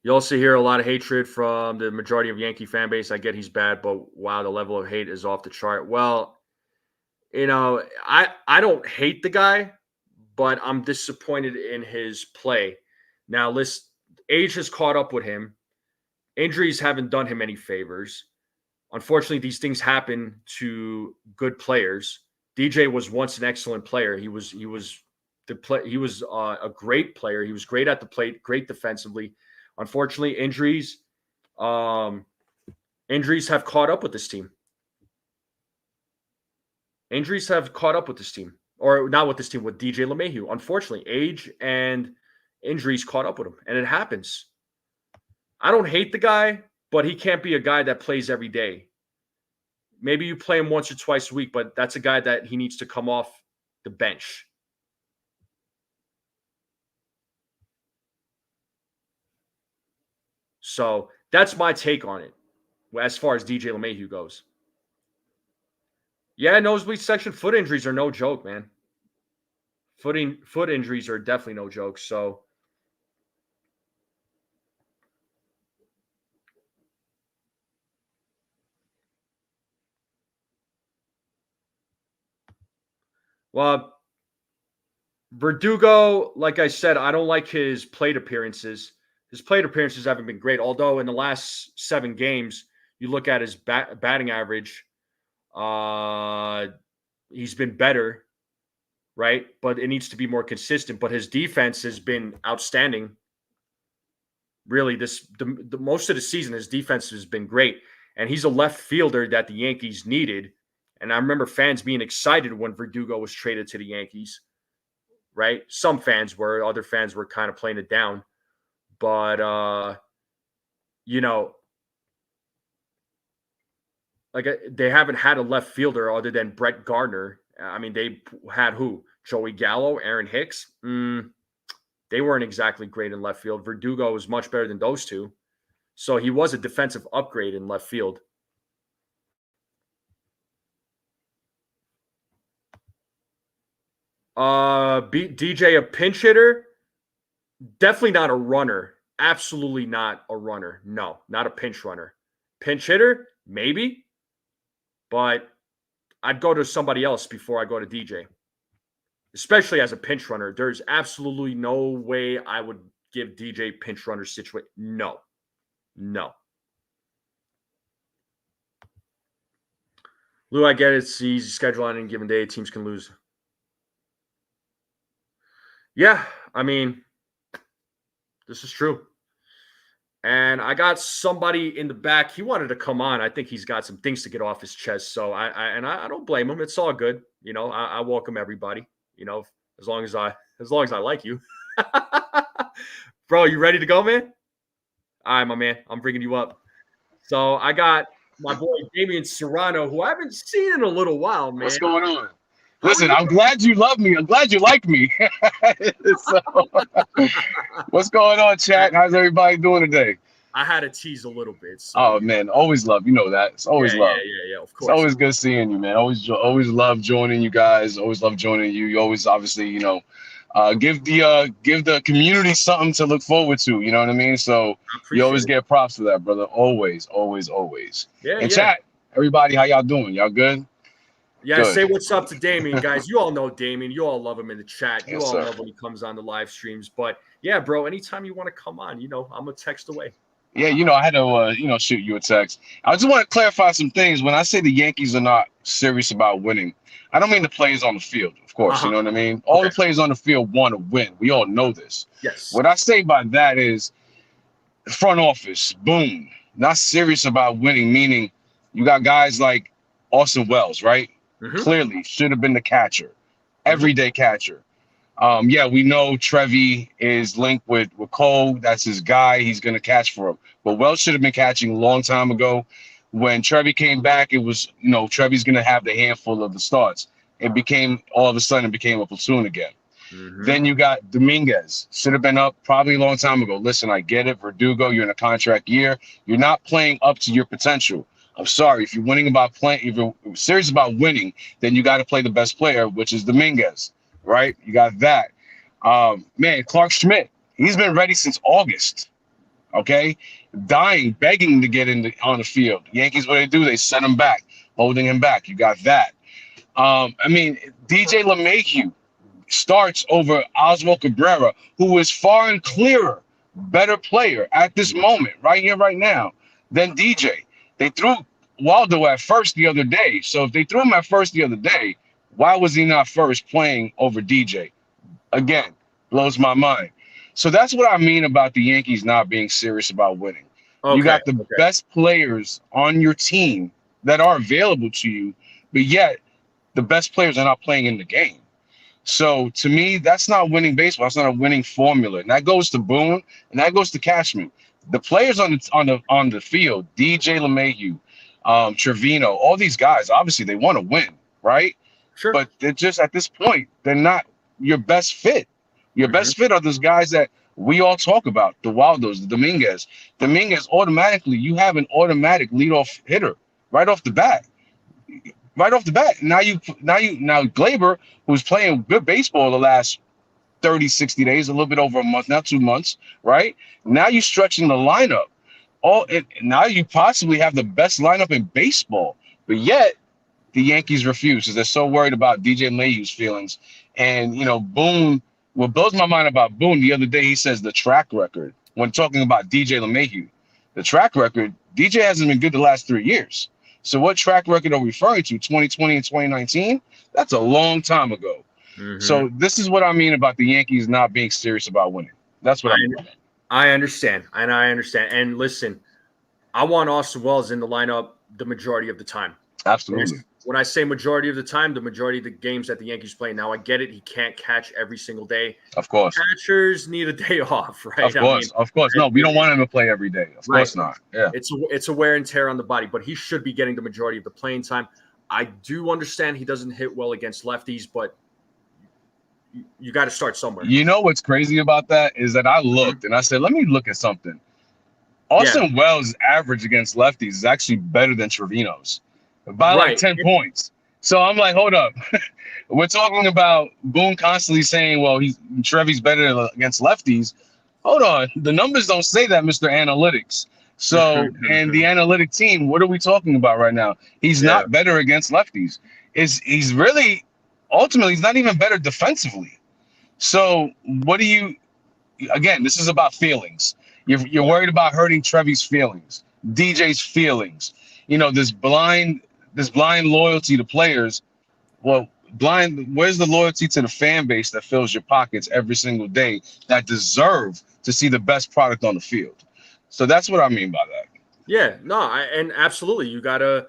also hear a lot of hatred from the majority of Yankee fan base. I get he's bad, but wow, the level of hate is off the chart. Well, I don't hate the guy, but I'm disappointed in his play. Now, listen, age has caught up with him. Injuries haven't done him any favors. Unfortunately, these things happen to good players. DJ was once an excellent player. He was a great player. He was great at the plate, great defensively. Unfortunately, injuries have caught up with this team. Injuries have caught up with this team, or not with this team, with DJ LeMahieu. Unfortunately, age and injuries caught up with him, and it happens. I don't hate the guy, but he can't be a guy that plays every day. Maybe you play him once or twice a week, but that's a guy that he needs to come off the bench. So that's my take on it as far as DJ LeMahieu goes. Yeah, nosebleed section foot injuries are no joke, man. Foot injuries are definitely no joke. So well, Verdugo, like I said, I don't like his plate appearances. His plate appearances haven't been great. Although in the last 7 games, you look at his batting average, he's been better, right? But it needs to be more consistent. But his defense has been outstanding. Really, the most of the season, his defense has been great. And he's a left fielder that the Yankees needed. And I remember fans being excited when Verdugo was traded to the Yankees, right? Some fans were. Other fans were kind of playing it down. But, like they haven't had a left fielder other than Brett Gardner. I mean, they had who? Joey Gallo, Aaron Hicks. They weren't exactly great in left field. Verdugo was much better than those two. So he was a defensive upgrade in left field. DJ a pinch hitter? Definitely not a runner. Absolutely not a runner. No, not a pinch runner. Pinch hitter? Maybe. But I'd go to somebody else before I go to DJ. Especially as a pinch runner. There's absolutely no way I would give DJ pinch runner situation. No. Lou, I get it. It's easy schedule on any given day. Teams can lose. Yeah, I mean, this is true. And I got somebody in the back. He wanted to come on. I think he's got some things to get off his chest. So I don't blame him. It's all good. I welcome everybody. As long as I like you. Bro, you ready to go, man? All right, my man. I'm bringing you up. So I got my boy Damien Serrano, who I haven't seen in a little while, man. What's going on? How are Listen, you? I'm glad you love me. I'm glad you like me. So, what's going on, chat? How's everybody doing today? I had to tease a little bit, so Oh man, always love. You know that. It's always love. Of It's course. always good seeing you, man. Always love joining you guys. Always love joining you. You always obviously, give the community something to look forward to. You know what I mean? So I you appreciate always it. get props for that, brother. Always, always, always. And Yeah. chat, everybody, how y'all doing? Y'all good? Yeah, Good. say what's up to Damien, guys. You all know Damien. You all love him in the chat. You Yes, all sir. love when he comes on the live streams. But yeah, bro, anytime you want to come on, I'm a text away. Yeah, I had to, shoot you a text. I just want to clarify some things. When I say the Yankees are not serious about winning, I don't mean the players on the field, of course. Uh-huh. You know what I mean? All Okay. the players on the field want to win. We all know this. Yes. What I say by that is the front office, boom, not serious about winning, meaning you got guys like Austin Wells, right? Mm-hmm. Clearly should have been the catcher, Mm-hmm. everyday catcher. Yeah, we know Trevi is linked with Cole. That's his guy. He's going to catch for him. But Wells should have been catching a long time ago. When Trevi came back, it was, Trevi's going to have the handful of the starts. It became, all of a sudden, it became a platoon again. Mm-hmm. Then you got Dominguez. Should have been up probably a long time ago. Listen, I get it. Verdugo, you're in a contract year. You're not playing up to your potential. I'm sorry. If you're if you're serious about winning, then you got to play the best player, which is Dominguez, right? You got that. Man, Clark Schmidt, he's been ready since August. Okay, dying, begging to get on the field. Yankees, what do? They send him back, holding him back. You got that. DJ LeMahieu starts over Oswald Cabrera, who is far and clearer better player at this moment, right here, right now, than DJ. They threw Waldo at first the other day. So if they threw him at first the other day, why was he not first playing over DJ? Again, blows my mind. So that's what I mean about the Yankees not being serious about winning. Okay. You got the best players on your team that are available to you, but yet the best players are not playing in the game. So to me, that's not winning baseball. That's not a winning formula. And that goes to Boone and that goes to Cashman. The players on the field, DJ LeMahieu, Trevino, all these guys, obviously they want to win, right? Sure. But they're just at this point, they're not your best fit. Your best fit are those guys that we all talk about, the Waldos, the Dominguez. Dominguez, automatically, you have an automatic leadoff hitter right off the bat. Right off the bat. Now Glaber, who's playing good baseball the last 30, 60 days, a little bit over a month, not 2 months, right? Now you're stretching the lineup. Now you possibly have the best lineup in baseball, but yet the Yankees refuse because they're so worried about DJ LeMahieu's feelings. And, Boone, what blows my mind about Boone, the other day he says the track record, when talking about DJ LeMahieu, the track record, DJ hasn't been good the last 3 years. So what track record are we referring to? 2020 and 2019? That's a long time ago. Mm-hmm. So this is what I mean about the Yankees not being serious about winning. That's what I mean. I understand. And listen, I want Austin Wells in the lineup the majority of the time. Absolutely. When I say majority of the time, the majority of the games that the Yankees play. Now, I get it. He can't catch every single day. Of course. Catchers need a day off, right? Of course. No, we don't want him to play every day. Of course not. Yeah. It's a wear and tear on the body, but he should be getting the majority of the playing time. I do understand he doesn't hit well against lefties, but you got to start somewhere. You know what's crazy about that is that I looked and I said, let me look at something. Austin Wells' average against lefties is actually better than Trevino's by like 10 points. So I'm like, hold up. We're talking about Boone constantly saying, well, Trevi's better against lefties. Hold on. The numbers don't say that, Mr. Analytics. So, and the analytic team, what are we talking about right now? He's not better against lefties. He's really, ultimately, he's not even better defensively. So again, this is about feelings. You're worried about hurting Trevi's feelings, DJ's feelings. This blind loyalty to players. Well, where's the loyalty to the fan base that fills your pockets every single day that deserve to see the best product on the field? So that's what I mean by that. Yeah, no, and absolutely. You got a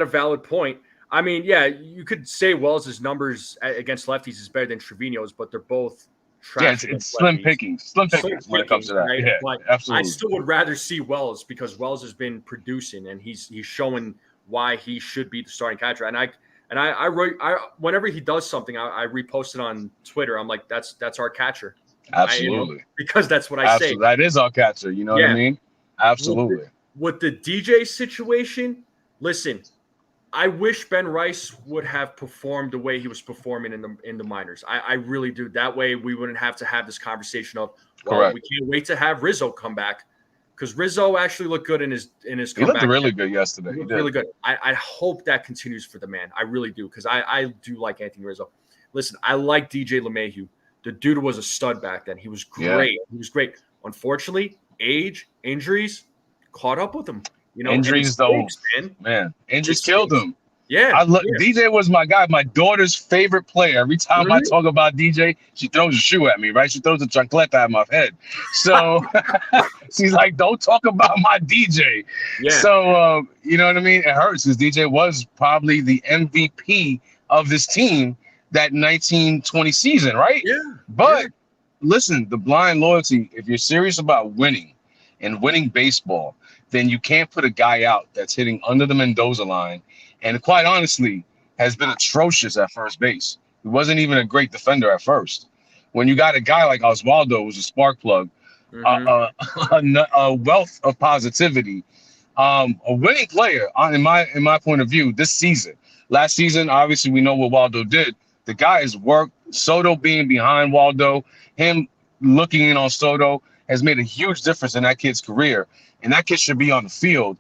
valid point. I mean, yeah, you could say Wells' numbers against lefties is better than Trevino's, but they're both Yeah, trash it's against lefties. slim pickings when it comes to that. Right? Yeah, But I absolutely. still would rather see Wells because Wells has been producing and he's showing why he should be the starting catcher. And I wrote whenever he does something, I repost it on Twitter. I'm like, that's our catcher. Absolutely. Because that's what I say. Absolutely. That is our catcher. You know what I mean? Absolutely. With the DJ situation, listen, I wish Ben Rice would have performed the way he was performing in the minors. I really do. That way we wouldn't have to have this conversation of, well, Correct. we can't wait to have Rizzo come back, because Rizzo actually looked good in his comeback. He looked really good yesterday. He looked really good. I hope that continues for the man. I really do, because I do like Anthony Rizzo. Listen, I like DJ LeMahieu. The dude was a stud back then. He was great. Yeah. He was great. Unfortunately, age, injuries caught up with him. You know, injuries though, man, injuries killed him. Yeah, DJ was my guy, my daughter's favorite player. Every time I talk about DJ, she throws a shoe at me, right? She throws a chancleta at my head. So she's like, "Don't talk about my DJ." Yeah. So you know what I mean? It hurts because DJ was probably the MVP of this team that 1920 season, right? Yeah. But listen, the blind loyalty. If you're serious about winning and winning baseball, then you can't put a guy out that's hitting under the Mendoza line and quite honestly has been atrocious at first base. He wasn't even a great defender at first. When you got a guy like Oswaldo, who's a spark plug, a wealth of positivity, a winning player, in my point of view, this season. Last season, obviously, we know what Waldo did. The guy has worked. Soto being behind Waldo, him looking in on Soto has made a huge difference in that kid's career. And that kid should be on the field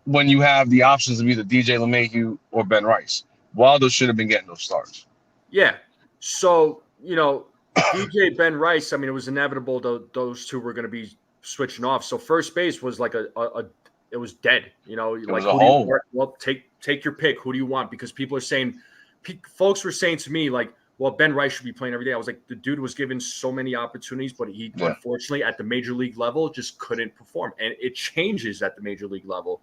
when you have the options of either DJ LeMahieu or Ben Rice. Waldo should have been getting those starts. Yeah. So, you know, DJ, Ben Rice, I mean, it was inevitable those two were going to be switching off. So first base was like it was dead. You know, it like, was a hole. Well, take your pick. Who do you want? Because people are saying, folks were saying to me, like, well, Ben Rice should be playing every day. I was like, the dude was given so many opportunities, but he unfortunately at the major league level just couldn't perform. And it changes at the major league level.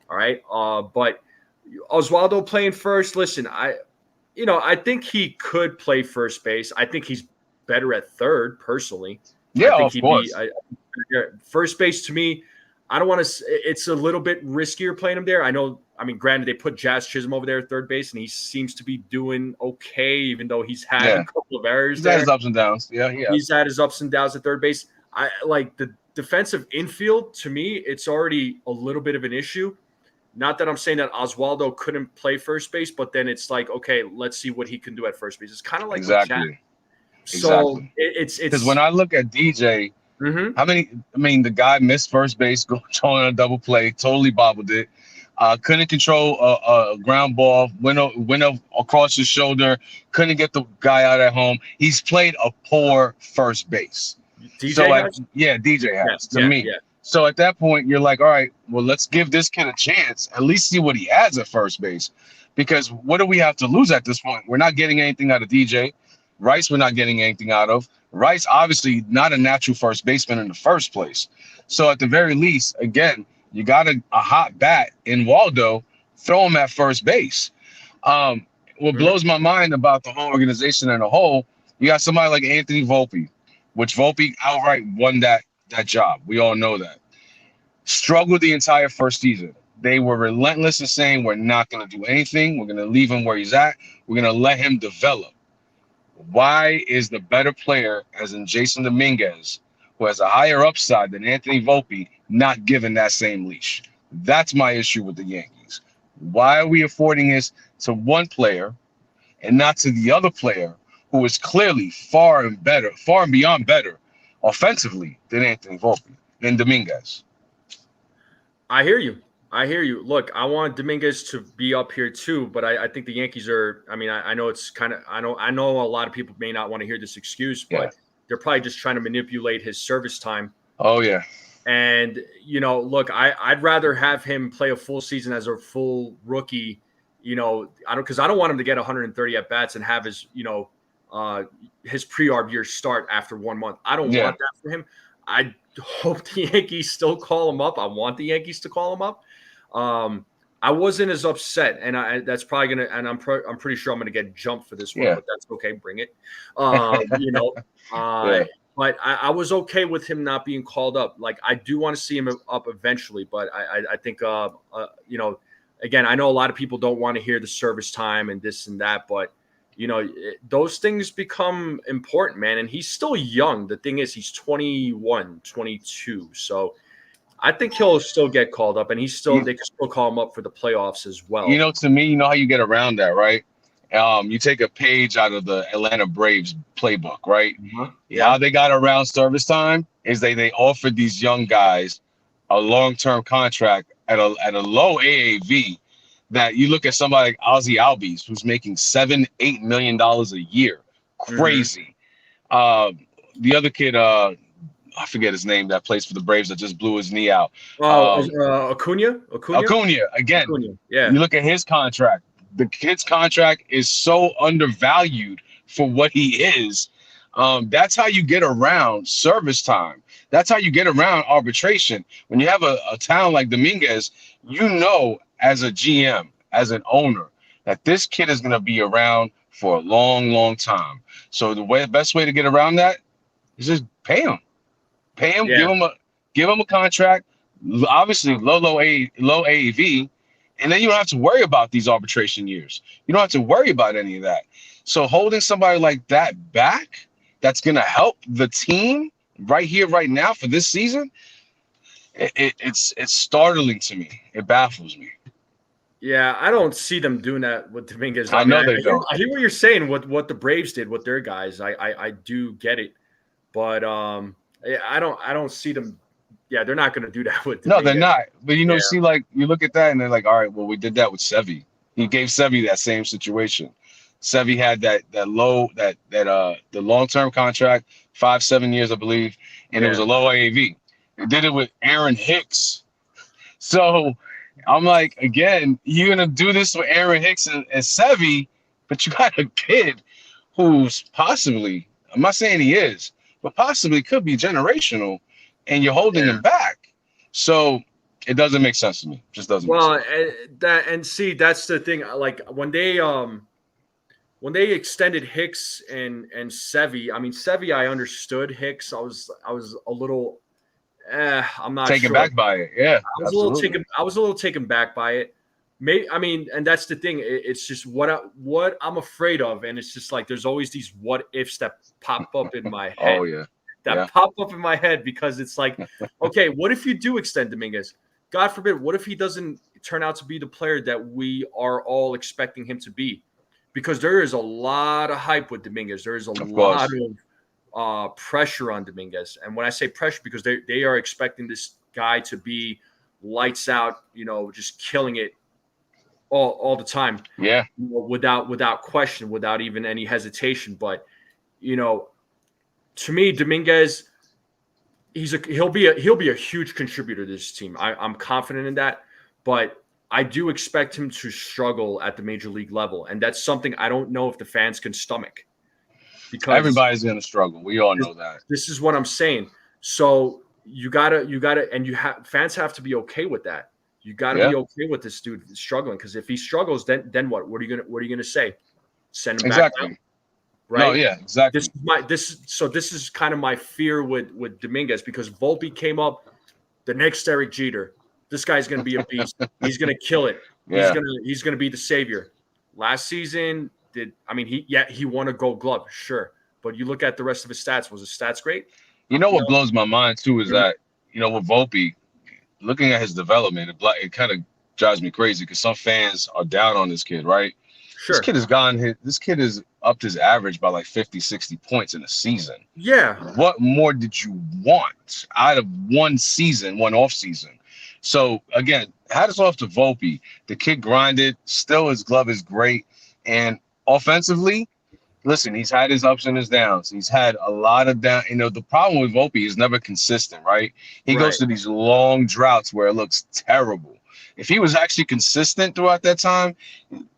All right. But Oswaldo playing first, listen, I think he could play first base. I think he's better at third, personally. Yeah, I think of course. First base, to me, I don't want to – it's a little bit riskier playing him there. I mean, granted, they put Jazz Chisholm over there at third base, and he seems to be doing okay, even though he's had a couple of errors He's there. had his ups and downs. Yeah. He's had his ups and downs at third base. I like the defensive infield. To me, it's already a little bit of an issue. Not that I'm saying that Oswaldo couldn't play first base, but then it's like, okay, let's see what he can do at first base. It's kind of like exactly. So it's because when I look at DJ, the guy missed first base, going on a double play, totally bobbled it. Couldn't control a ground ball, went across his shoulder, couldn't get the guy out at home. He's played a poor first base. DJ has to me. Yeah. So at that point, you're like, all right, well, let's give this kid a chance, at least see what he has at first base. Because what do we have to lose at this point? We're not getting anything out of DJ. Rice, we're not getting anything out of. Rice, obviously, not a natural first baseman in the first place. So at the very least, again, you got a hot bat in Waldo, throw him at first base. What blows my mind about the whole organization and a whole, you got somebody like Anthony Volpe, which Volpe outright won that job. We all know that. Struggled the entire first season. They were relentless in saying, we're not going to do anything. We're going to leave him where he's at. We're going to let him develop. Why is the better player, as in Jason Dominguez, who has a higher upside than Anthony Volpe, not given that same leash? That's my issue with the Yankees. Why are we affording this to one player and not to the other player who is clearly far and beyond better offensively than Anthony Volpe, than Dominguez? I hear you. Look, I want Dominguez to be up here too, but I think the Yankees are. I mean, I know it's kind of. I know a lot of people may not want to hear this excuse, but they're probably just trying to manipulate his service time. Oh yeah. And look, I'd rather have him play a full season as a full rookie. Because I don't want him to get 130 at bats and have his his pre-arb year start after 1 month. I don't want that for him. I hope the Yankees still call him up. I want the Yankees to call him up. I wasn't as upset, and that's probably gonna. And I'm pretty sure I'm gonna get jumped for this one, Yeah. but that's okay. Bring it. You know. Yeah. But I was okay with him not being called up. Like I do want to see him up eventually, but I think you know, again, I know a lot of people don't want to hear the service time and this and that, but you know, those things become important, man. And he's still young. The thing is, he's 21, 22. So I think he'll still get called up, and they can still call him up for the playoffs as well. You know, to me, you know how you get around that, right? You take a page out of the Atlanta Braves playbook, right? Yeah. How they got around service time is they offered these young guys a long-term contract at a low AAV. That you look at somebody like Ozzy Albies, who's making $7-8 million a year, crazy. The other kid, I forget his name, that plays for the Braves that just blew his knee out. Acuna Again. Acuna, yeah. You look at his contract. The kid's contract is so undervalued for what he is. That's how you get around service time. That's how you get around arbitration. When you have a talent like Dominguez, you know, as a GM, as an owner, that this kid is going to be around for a long, long time. So the best way to get around that is just pay him. Yeah. Give him a contract. Obviously, low AAV. And then you don't have to worry about these arbitration years. You don't have to worry about any of that. So holding somebody like that back, that's going to help the team right here, right now for this season, it's startling to me. It baffles me. Yeah, I don't see them doing that with Dominguez. I know they don't. I hear what you're saying. What the Braves did with their guys, I do get it, but I don't see them. Yeah, they're not going to do that with Dominguez. No, they're not. But you know, see, like you look at that and they're like, all right, well, we did that with Sevy. He gave Sevy that same situation. Sevy had the long-term contract, 5-7 years, I believe, and it was a low AAV. They did it with Aaron Hicks. So I'm like, again, you're gonna do this with Aaron Hicks and Sevy, but you got a kid who's possibly, I'm not saying he is, but possibly could be generational, and you're holding him back. So it doesn't make sense to me. It just doesn't. Well, that's the thing. Like when they extended Hicks and Sevy, I mean Sevy, I understood. Hicks, I was a little, I'm not taken back by it. Yeah, I was a little taken back by it. I mean, and that's the thing. It's just what I'm afraid of, and it's just like there's always these what ifs that pop up in my head. Oh yeah. Pop up in my head because it's like, okay, what if you do extend Dominguez? God forbid, what if he doesn't turn out to be the player that we are all expecting him to be? Because there is a lot of hype with Dominguez. There is a lot of pressure on Dominguez. And when I say pressure, because they are expecting this guy to be lights out, you know, just killing it all the time. Yeah. You know, without question, without even any hesitation. But, you know, to me, Dominguez, he'll be a huge contributor to this team. I'm confident in that. But I do expect him to struggle at the major league level, and that's something I don't know if the fans can stomach. Because everybody's going to struggle. We all know that. This is what I'm saying. So you gotta, and fans have to be okay with that. You gotta be okay with this dude struggling, because if he struggles, then what? What are you gonna say? Send him back down? Right? No, yeah, exactly. This is kind of my fear with Dominguez, because Volpe came up, the next Derek Jeter. This guy's going to be a beast. He's going to kill it. Yeah. He's going to be the savior. Last season, he won a Gold Glove, sure, but you look at the rest of his stats. Was his stats great? You know what blows my mind too is that, you know, with Volpe, looking at his development, it kind of drives me crazy because some fans are down on this kid, right? Sure. This kid has upped his average by like 50, 60 points in a season. Yeah. What more did you want out of one season, one off season? So again, hats off to Volpe. The kid grinded. Still, his glove is great. And offensively, listen, he's had his ups and his downs. He's had a lot of down. You know, the problem with Volpe is never consistent, right? He goes through these long droughts where it looks terrible. If he was actually consistent throughout that time,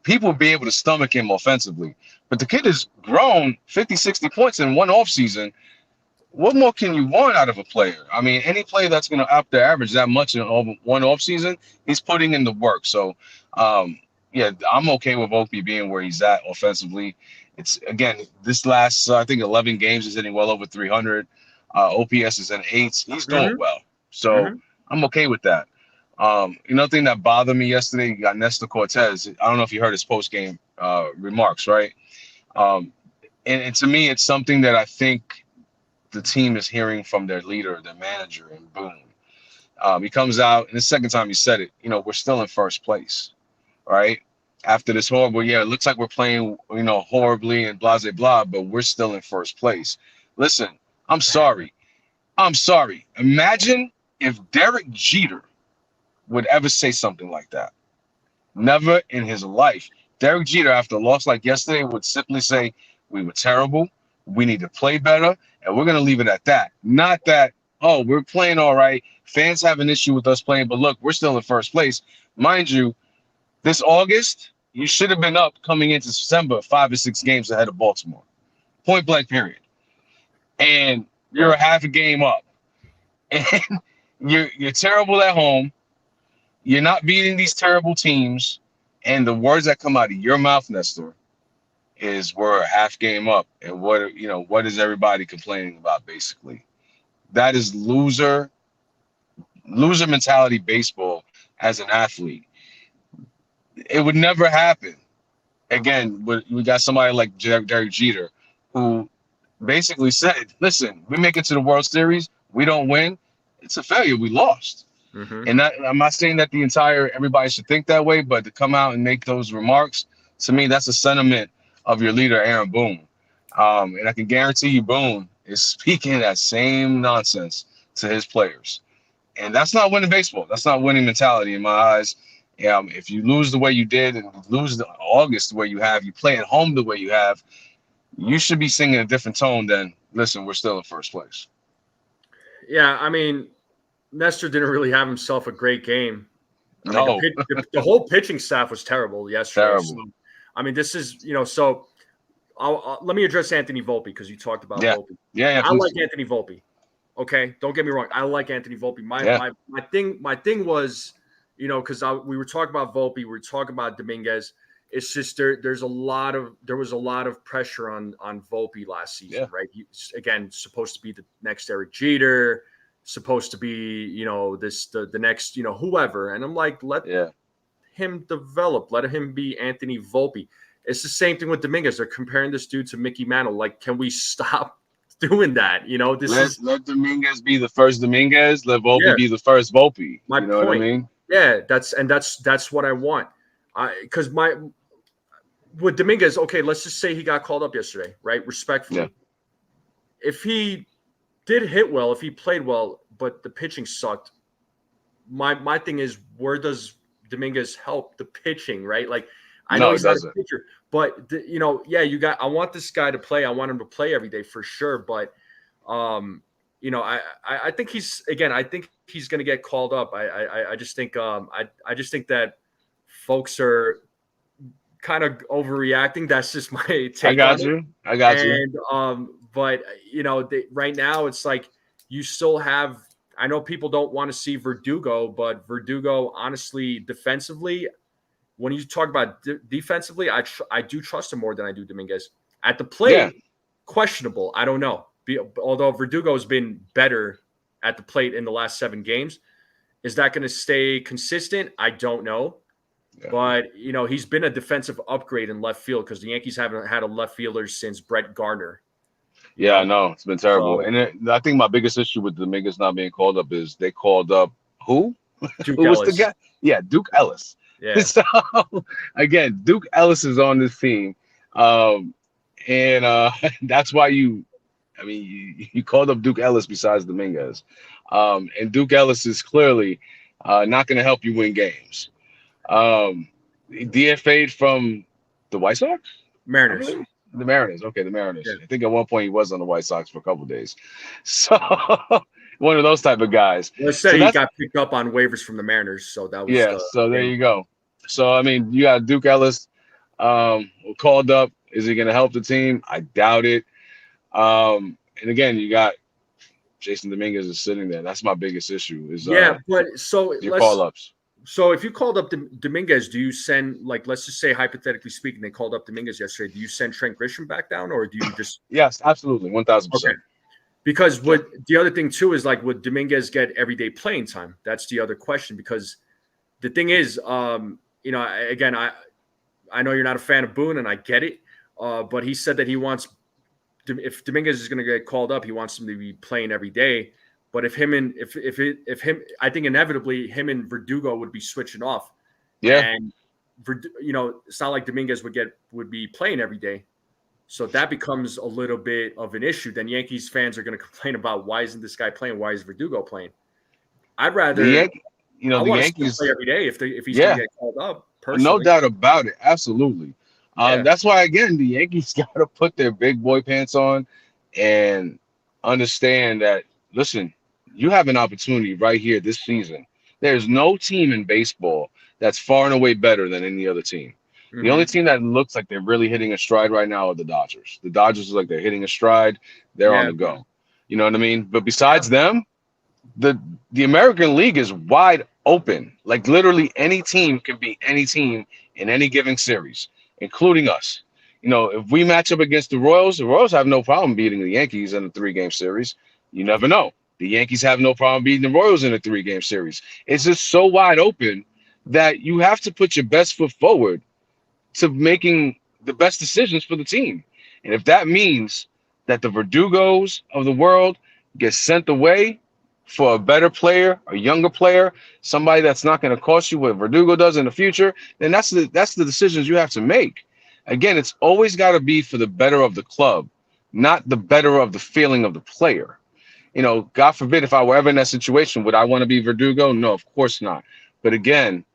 people would be able to stomach him offensively. But the kid has grown 50, 60 points in one offseason what more can you want out of a player? I mean, any player that's going to up their average that much in one off season, he's putting in the work. So, yeah, I'm okay with Volpe being where he's at offensively. It's again this last I think 11 games is hitting well over 300. OPS is in eights. He's doing Mm-hmm. well, so I'm okay with that. Another thing that bothered me yesterday, you got Nestor Cortez. I don't know if you heard his post game remarks, right? And to me, it's something that I think the team is hearing from their leader, their manager, and Boone. He comes out, and the second time he said it, we're still in first place, right? After this horrible year, it looks like we're playing, horribly and blah, blah, blah, but we're still in first place. Listen, I'm sorry. Imagine if Derek Jeter would ever say something like that. Never in his life. Derek Jeter, after a loss like yesterday, would simply say, we were terrible, we need to play better, and we're going to leave it at that. Not that, oh, we're playing all right, fans have an issue with us playing, but look, we're still in first place. Mind you, this August, you should have been up coming into December 5 or 6 games ahead of Baltimore. Point blank period. And you're a half a game up. And you're terrible at home. You're not beating these terrible teams. And the words that come out of your mouth, Nestor, is we're a half game up. And what is everybody complaining about, basically? That is loser mentality baseball as an athlete. It would never happen. Again, we got somebody like Derek Jeter, who basically said, listen, we make it to the World Series, we don't win, it's a failure, we lost. And I'm not saying that everybody should think that way, but to come out and make those remarks, to me, that's a sentiment of your leader, Aaron Boone. And I can guarantee you Boone is speaking that same nonsense to his players. And that's not winning baseball. That's not winning mentality in my eyes. If you lose the way you did and lose the August the way you have, you play at home the way you have, you should be singing a different tone than, listen, we're still in first place. Yeah, I mean, Nestor didn't really have himself a great game. No. The whole pitching staff was terrible yesterday. Terrible. So, I mean, this is, so let me address Anthony Volpe because you talked about Volpe. Yeah. I like Anthony Volpe. Okay, don't get me wrong. I like Anthony Volpe. My thing was, because we were talking about Volpe, we were talking about Dominguez. It's just there was a lot of pressure on Volpe last season, right? He's, again, supposed to be the next Derek Jeter, supposed to be, the next, whoever. And I'm like, let him develop. Let him be Anthony Volpe. It's the same thing with Dominguez. They're comparing this dude to Mickey Mantle. Like, can we stop doing that? Let Dominguez be the first Dominguez. Let Volpe be the first Volpe. My you know point. What I mean? Yeah, that's what I want. Because with Dominguez, okay, let's just say he got called up yesterday, right? Respectfully. Yeah. If he did hit well, if he played well, but the pitching sucked, my thing is, where does Dominguez help the pitching, right? Like, I know he's not a pitcher, but I want this guy to play. I want him to play every day for sure. But I think he's going to get called up. I just think that folks are kind of overreacting. That's just my take. I got you. And but right now it's like you still have. I know people don't want to see Verdugo, but Verdugo, honestly, defensively, when you talk about defensively, I do trust him more than I do Dominguez. At the plate, questionable. I don't know. Although Verdugo has been better at the plate in the last 7 games, is that going to stay consistent? I don't know. Yeah. But, he's been a defensive upgrade in left field because the Yankees haven't had a left fielder since Brett Gardner. Yeah, I know. It's been terrible. And I think my biggest issue with Dominguez not being called up is they called up who? Duke who Ellis. Was the guy? Yeah, Duke Ellis. Yeah. So, again, Duke Ellis is on this team. And that's why you called up Duke Ellis besides Dominguez. And Duke Ellis is clearly not going to help you win games. DFA'd from the White Sox? Mariners. The Mariners. Okay, the Mariners. Yeah. I think at one point he was on the White Sox for a couple of days. So one of those type of guys. Well, he got picked up on waivers from the Mariners, so that was so there you go. So you got Duke Ellis called up. Is he going to help the team? I doubt it. And again, you got Jason Dominguez is sitting there. That's my biggest issue. Is but so your call ups. So if you called up Dominguez, do you send, like, let's just say hypothetically speaking, they called up Dominguez yesterday. Do you send Trent Grisham back down, or do you just? Yes, absolutely, 1000%. Okay. Because what the other thing too is, like, would Dominguez get everyday playing time? That's the other question. Because the thing is, again, I know you're not a fan of Boone, and I get it, but he said that he wants, if Dominguez is going to get called up, he wants him to be playing every day. But if I think inevitably him and Verdugo would be switching off. Yeah. And it's not like Dominguez would be playing every day. So that becomes a little bit of an issue. Then Yankees fans are going to complain about, why isn't this guy playing? Why is Verdugo playing? I'd rather the Yankees play every day if he's going to get called up. Personally. No doubt about it. Absolutely. That's why, again, the Yankees got to put their big boy pants on and understand that, listen, you have an opportunity right here this season. There's no team in baseball that's far and away better than any other team. Mm-hmm. The only team that looks like they're really hitting a stride right now are the Dodgers. The Dodgers look like they're hitting a stride. They're on the go. You know what I mean? But besides them, the American League is wide open. Like, literally any team can beat any team in any given series, including us. If we match up against the Royals have no problem beating the Yankees in a 3-game series. You never know. The Yankees have no problem beating the Royals in a 3-game series. It's just so wide open that you have to put your best foot forward to making the best decisions for the team. And if that means that the Verdugos of the world get sent away for a better player, a younger player, somebody that's not going to cost you what Verdugo does in the future, then that's the decisions you have to make. Again, it's always got to be for the better of the club, not the better of the feeling of the player. God forbid, if I were ever in that situation, would I want to be Verdugo? No, of course not. But again,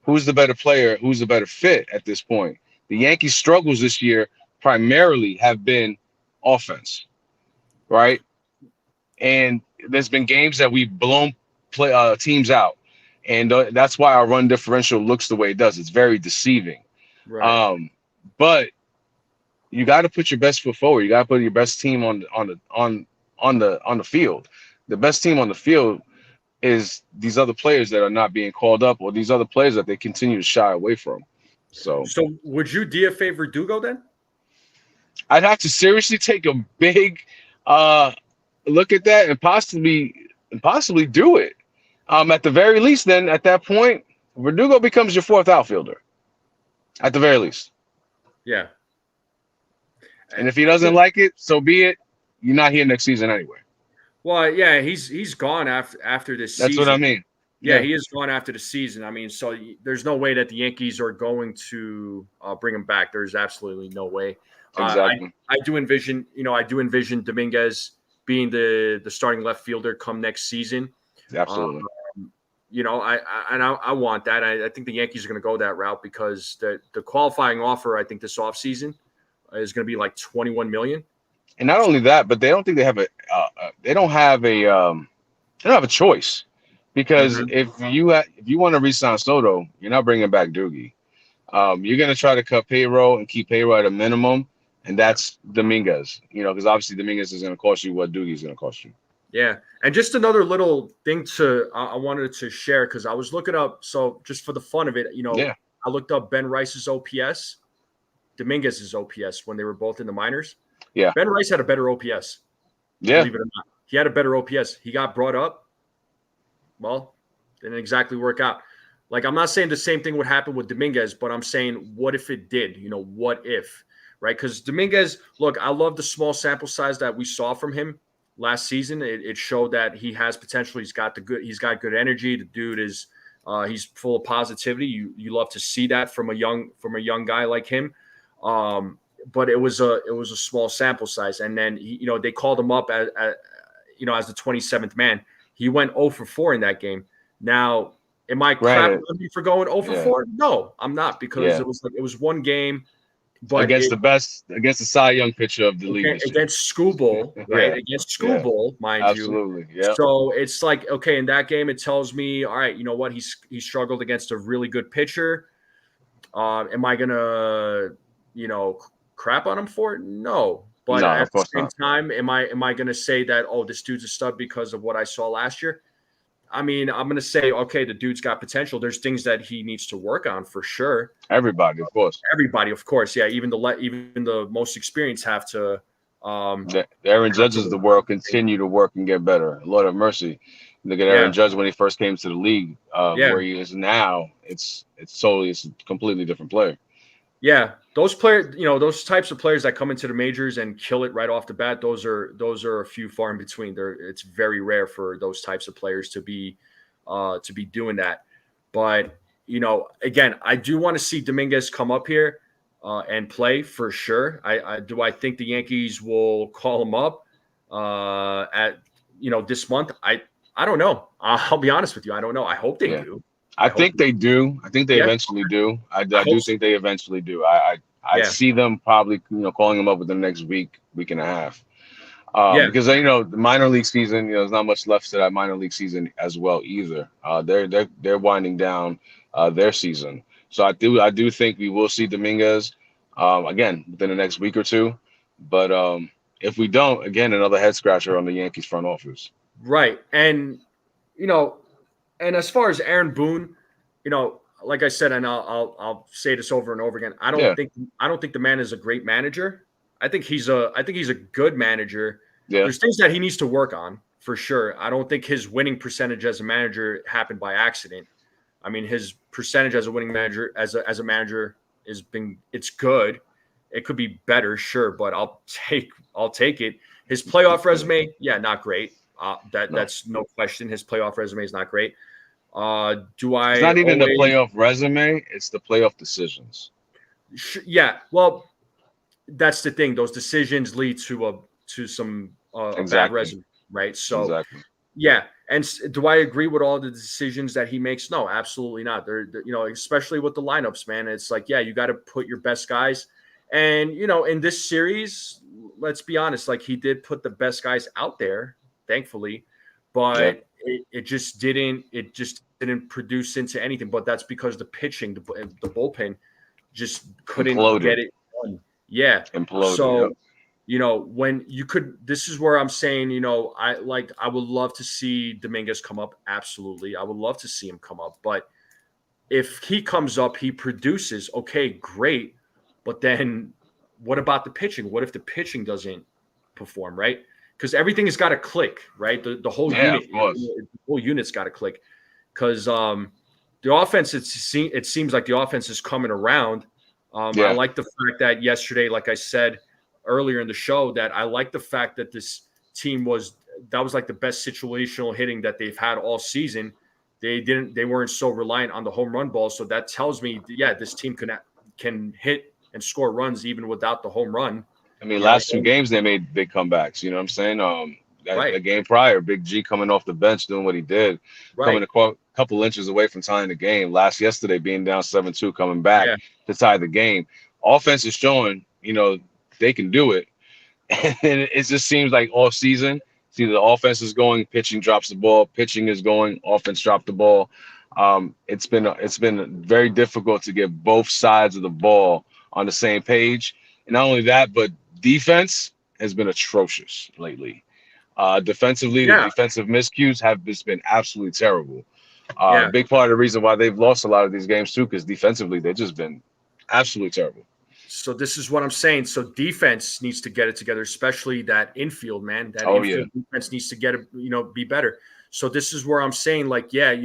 who's the better player? Who's the better fit at this point? The Yankees' struggles this year primarily have been offense, right? And there's been games that we've blown teams out. And that's why our run differential looks the way it does. It's very deceiving. Right. But you got to put your best foot forward. You got to put your best team on the field. The best team on the field is these other players that are not being called up, or these other players that they continue to shy away from. So would you DFA Verdugo then? I'd have to seriously take a big look at that and possibly do it. At the very least, then at that point, Verdugo becomes your 4th outfielder. At the very least. Yeah. And if he doesn't like it, so be it. You're not here next season anyway. Well, yeah, he's gone after this season. That's what I mean. Yeah, he is gone after the season. I mean, so there's no way that the Yankees are going to bring him back. There's absolutely no way. Exactly. I do envision Dominguez being the starting left fielder come next season. Absolutely. I want that. I think the Yankees are going to go that route because the qualifying offer, I think, this offseason is going to be like $21 million. And not only that, but they don't think they have they don't have a choice, because if you want to re-sign Soto, you're not bringing back Doogie. You're going to try to cut payroll and keep payroll at a minimum, and that's Dominguez. Because obviously Dominguez is going to cost you what Doogie is going to cost you. Yeah, and just another little thing I wanted to share, because I was looking up. So just for the fun of it, I looked up Ben Rice's OPS, Dominguez's OPS when they were both in the minors. Yeah. Ben Rice had a better OPS. Yeah. Believe it or not. He had a better OPS. He got brought up. Well, didn't exactly work out. Like, I'm not saying the same thing would happen with Dominguez, but I'm saying, what if it did? What if? Right? Because Dominguez, look, I love the small sample size that we saw from him last season. It showed that he has potential. He's got good energy. The dude is he's full of positivity. You love to see that from a young guy like him. But it was a small sample size, and then they called him up as the 27th man. He went 0 for 4 in that game. Now, am I crapping on you for going 0 for 4? No, I'm not, because it was one game, but against the Cy Young pitcher of the league, against Skubal, right? Against Skubal, mind absolutely, you. Yeah. So it's like, okay, in that game, it tells me, all right, you know what? He struggled against a really good pitcher. Am I gonna, crap on him for it? No. But No, at of the course same not. time, am I going to say that, oh, this dude's a stud because of what I saw last year? I mean, I'm going to say, okay, the dude's got potential. There's things that he needs to work on for sure. Everybody, of course. Everybody, of course, yeah. Even the most experienced have to. The Aaron Have Judges of the world continue to work and get better. Lord have mercy. Look at Aaron Yeah, Judge when he first came to the league, yeah, where he is now. It's a completely different player. yeah. Those players, those types of players that come into the majors and kill it right off the bat. Those are a few far in between. It's very rare for those types of players to be doing that. But again, I do want to see Dominguez come up here and play for sure. I think the Yankees will call him up at this month. I don't know. I'll be honest with you. I don't know. I hope they Yeah. do. I hope think they do. I think they Yeah, eventually do. I I hope do so. think they eventually do. I Yeah, see them probably calling him up within the next week and a half. yeah, Because the minor league season, there's not much left to that minor league season as well either. They're winding down their season, so I do think we will see Dominguez again within the next week or two. But if we don't, again, another head scratcher on the Yankees front office. right. And as far as Aaron Boone, like I said, and I'll say this over and over again. I Yeah, don't think the man is a great manager. I think he's a good manager. yeah, There's things that he needs to work on for sure. I don't think his winning percentage as a manager happened by accident. I mean, his percentage as a winning manager, as a manager, it's good. It could be better, sure, but I'll take it. His playoff resume, yeah, not great. no. That's no question. His playoff resume is not great. Do It's I not even the always? playoff resume; it's the playoff decisions. Yeah. Well, that's the thing. Those decisions lead to some a bad Exactly, resume, right? So exactly. yeah. And do I agree with all the decisions that he makes? No, absolutely not. They're especially with the lineups, man. It's like, yeah, you got to put your best guys. And in this series, let's be honest, like he did put the best guys out there, thankfully, Yeah, it just didn't produce into anything. But that's because the pitching, the bullpen, just couldn't imploded, get it done. Yeah. imploded. Yep. So when you could, this is where I'm saying, I would love to see Dominguez come up. Absolutely. I would love to see him come up. But if he comes up, he produces, okay, great. But then what about the pitching? What if the pitching doesn't perform, right? Because everything has got to click, right? The whole Yeah, unit, of course. the whole unit's got to click. Because the offense, it seems like the offense is coming around. I Yeah, like the fact that yesterday, like I said earlier in the show, that I like the fact that this team was like the best situational hitting that they've had all season. They weren't so reliant on the home run ball. So that tells me, yeah, this team can hit and score runs even without the home run. I mean, You know, last two games they made big comebacks. You know what I'm saying? The right, game prior, Big G coming off the bench doing what he did, coming right, a couple inches away from tying the game. Yesterday being down 7-2, coming back yeah, to tie the game. Offense is showing, they can do it, and it just seems like all season, it's either the offense is going, pitching drops the ball, pitching is going, offense dropped the ball. It's been very difficult to get both sides of the ball on the same page, and not only that, but defense has been atrocious lately. Defensively, the yeah, defensive miscues have just been absolutely terrible. yeah. Big part of the reason why they've lost a lot of these games too, because defensively they've just been absolutely terrible. So this is what I'm saying. So defense needs to get it together, especially that infield, man. That Oh yeah, infield defense needs to get it, be better. So this is where I'm saying, like, yeah,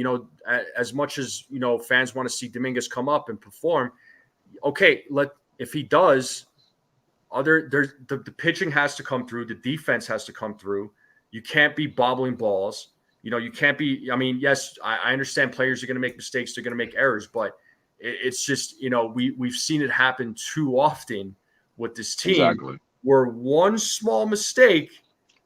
as much as fans want to see Dominguez come up and perform, okay, if he does, the pitching has to come through, the defense has to come through. You can't be bobbling balls. You can't be. I mean, yes, I understand players are going to make mistakes, they're going to make errors, but it's just we've seen it happen too often with this team, exactly. where one small mistake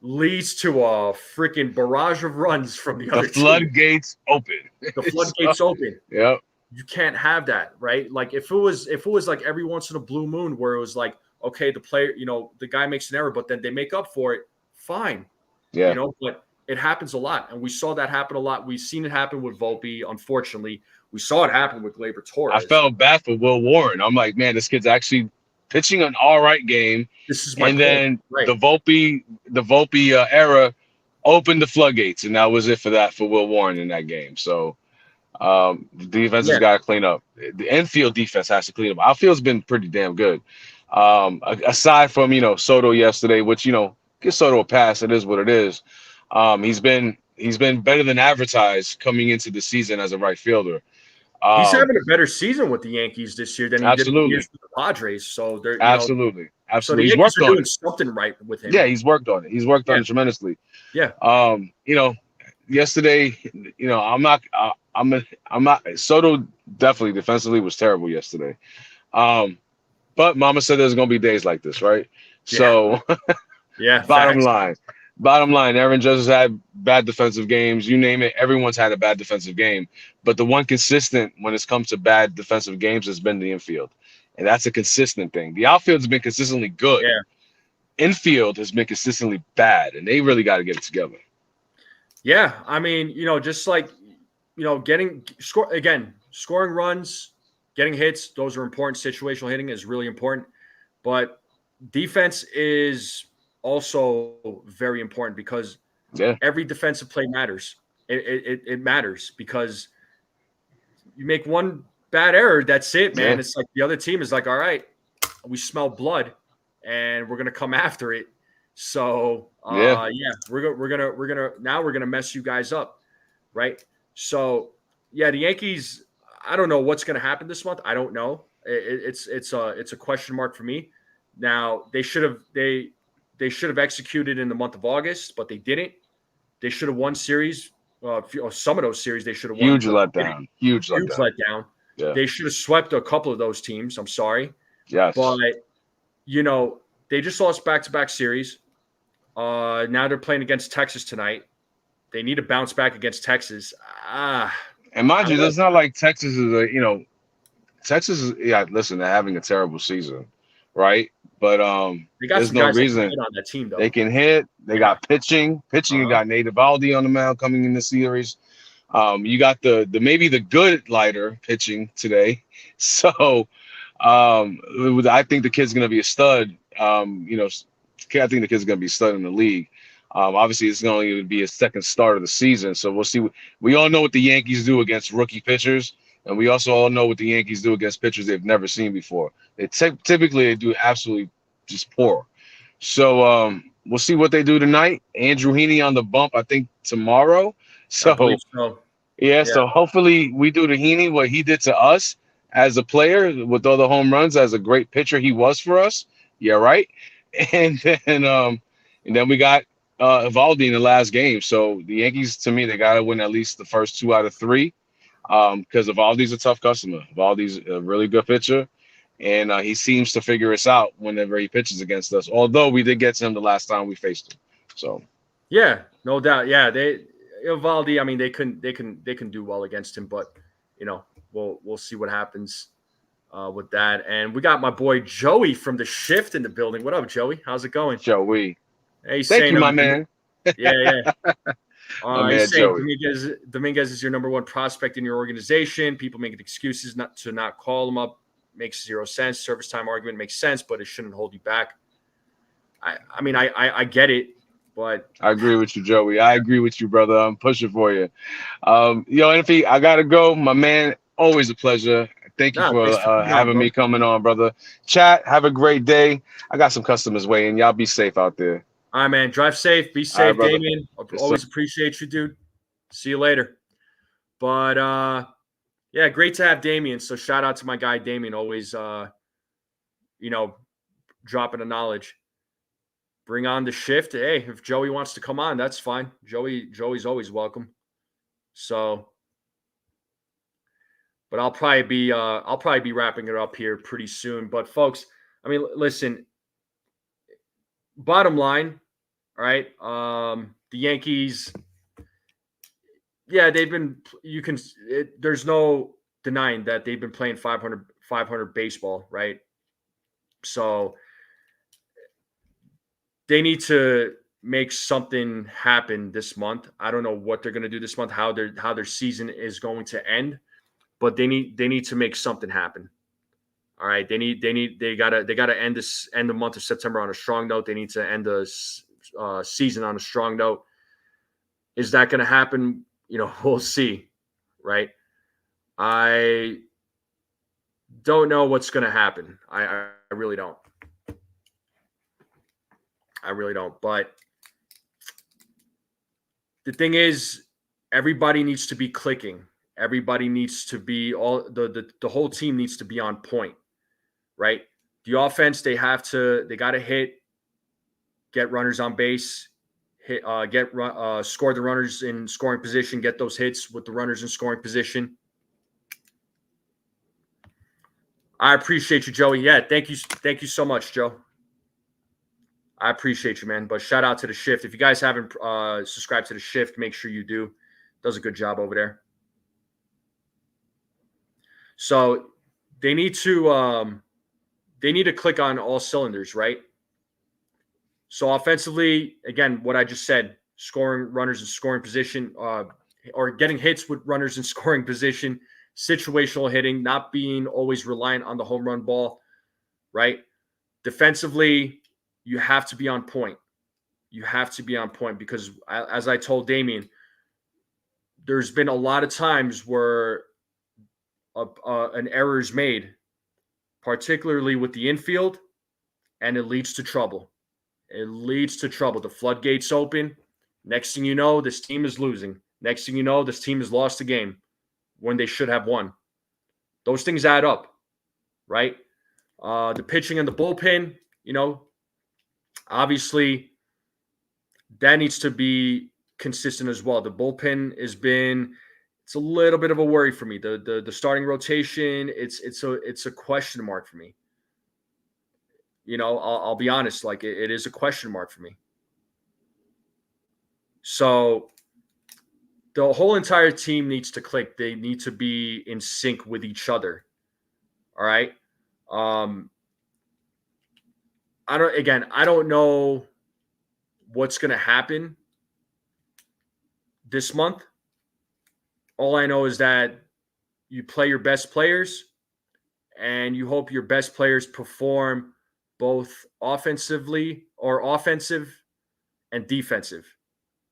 leads to a freaking barrage of runs from the The other team. floodgates open. The So, floodgates open. yep. You can't have that, right? Like if it was like every once in a blue moon where it was like, okay, the player, the guy makes an error, but then they make up for it, fine. Yeah. But it happens a lot. And we saw that happen a lot. We've seen it happen with Volpe, unfortunately. We saw it happen with Gleyber I Torres. felt bad for Will Warren. I'm like, man, this kid's actually pitching an all right game, This is my and point. then Right. the Volpe era opened the floodgates, and that was it for Will Warren in that game. So the defense has Yeah. got to clean up. The infield defense has to clean up. Outfield's been pretty damn good. Aside from Soto yesterday, which give Soto a pass. It is what it is. He's been better than advertised coming into the season as a right fielder. He's having a better season with the Yankees this year than he did Absolutely, with the Padres. So they're, absolutely, so the absolutely. He's Yankees worked are on doing it. something right with him. Yeah, he's worked on it. He's worked on Yeah. it tremendously. Yeah. Yesterday, I'm not. Soto definitely defensively was terrible yesterday. But Mama said there's gonna be days like this, right? Yeah. So, Yeah. bottom Facts. line, Aaron Judge has had bad defensive games. You name it, everyone's had a bad defensive game. But the one consistent when it's come to bad defensive games has been the infield, and that's a consistent thing. The outfield's been consistently good. Yeah. Infield has been consistently bad, and they really got to get it together. Yeah. I mean, just like, scoring runs, getting hits, those are important. Situational hitting is really important. But defense is also very important because every defensive play matters. It matters because you make one bad error, that's it, man. Yeah. It's like the other team is like, all right, we smell blood and we're gonna come after it. So we're gonna mess you guys up, right? So yeah, the Yankees. I don't know what's gonna happen this month. I don't know. It's a question mark for me. Now they should have executed in the month of August, but they didn't. They should have won series. Some of those series they should have won. Huge letdown. Huge letdown. Yeah. They should have swept a couple of those teams. I'm sorry. Yes. But they just lost back-to-back series. Now they're playing against Texas tonight. They need to bounce back against Texas. And mind you, it's not like Texas is Texas is listen, they're having a terrible season, right? But there's no reason on that team though. They can hit. They got pitching. You got Nate Eovaldi on the mound coming in the series. You got the maybe the good lighter pitching today. So I think the kid's gonna be a stud. I think the kid's gonna be a stud in the league. Obviously, it's going to be a second start of the season, so we'll see. We all know what the Yankees do against rookie pitchers, and we also all know what the Yankees do against pitchers they've never seen before. They typically do absolutely just poor. So we'll see what they do tonight. Andrew Heaney on the bump, I think tomorrow. So. Yeah, so hopefully we do to Heaney what he did to us as a player with all the home runs as a great pitcher he was for us. Yeah, right. And then we got Eovaldi in the last game. So the Yankees, to me, they got to win at least the first 2 out of 3 because Eovaldi's a tough customer. Eovaldi's a really good pitcher, and he seems to figure us out whenever he pitches against us. Although we did get to him the last time we faced him. So yeah, no doubt. Yeah, Eovaldi, I mean, they can do well against him, but we'll see what happens with that. And we got my boy Joey from the Shift in the building. What up, Joey? How's it going? Joey. Hey, thank you, my man. Yeah. Man, Joey. Dominguez is your number one prospect in your organization. People making excuses not to call him up makes zero sense. Service time argument makes sense, but it shouldn't hold you back. I mean, I get it. But I agree with you, Joey. I agree with you, brother. I'm pushing for you. NFE, I gotta go, my man. Always a pleasure. Thank you for having me coming on, brother. Chat, have a great day. I got some customers waiting. Y'all be safe out there. All right, man. Drive safe. Be safe, Damien. Always appreciate you, dude. See you later. But yeah, great to have Damien. So shout out to my guy Damien. Always, dropping the knowledge. Bring on the Shift. Hey, if Joey wants to come on, that's fine. Joey's always welcome. So, but I'll probably be wrapping it up here pretty soon. But folks, I mean, listen. Bottom line, all right. The Yankees. Yeah, they've been. There's no denying that they've been playing 500 baseball, right? So they need to make something happen this month. I don't know what they're going to do this month, how their season is going to end, but they need to make something happen. All right, they gotta end the month of September on a strong note. They need to end the season on a strong note. Is that going to happen? We'll see, right? I don't know what's going to happen. I really don't. I really don't. But the thing is, everybody needs to be clicking. Everybody needs to be the whole team needs to be on point, right? The offense, they got to hit, get runners on base, hit, score the runners in scoring position, get those hits with the runners in scoring position. I appreciate you, Joey. Yeah, thank you so much, Joe. I appreciate you, man. But shout out to the Shift. If you guys haven't subscribed to the Shift, make sure you do. Does a good job over there. So they need to click on all cylinders, right? So offensively, again, what I just said, scoring runners in scoring position, or getting hits with runners in scoring position, situational hitting, not being always reliant on the home run ball, right? Defensively, you have to be on point. You have to be on point because, as I told Damien, there's been a lot of times where an error is made, particularly with the infield, and it leads to trouble. It leads to trouble. The floodgates open. Next thing you know, this team is losing. Next thing you know, this team has lost a game when they should have won. Those things add up, right? The pitching and the bullpen, obviously that needs to be consistent as well. The bullpen it's a little bit of a worry for me. The starting rotation, it's a question mark for me. I'll be honest, like it is a question mark for me. So the whole entire team needs to click. They need to be in sync with each other. All right. I don't know what's going to happen this month. All I know is that you play your best players and you hope your best players perform both offensive and defensive.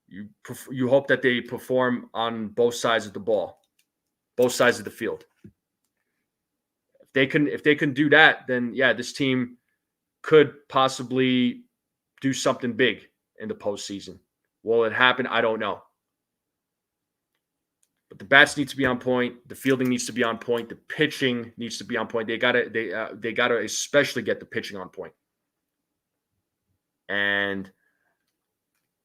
You hope that they perform on both sides of the ball, both sides of the field. If they can do that, then yeah, this team could possibly do something big in the postseason. Will it happen? I don't know. But the bats need to be on point. The fielding needs to be on point. The pitching needs to be on point. They gotta especially get the pitching on point. And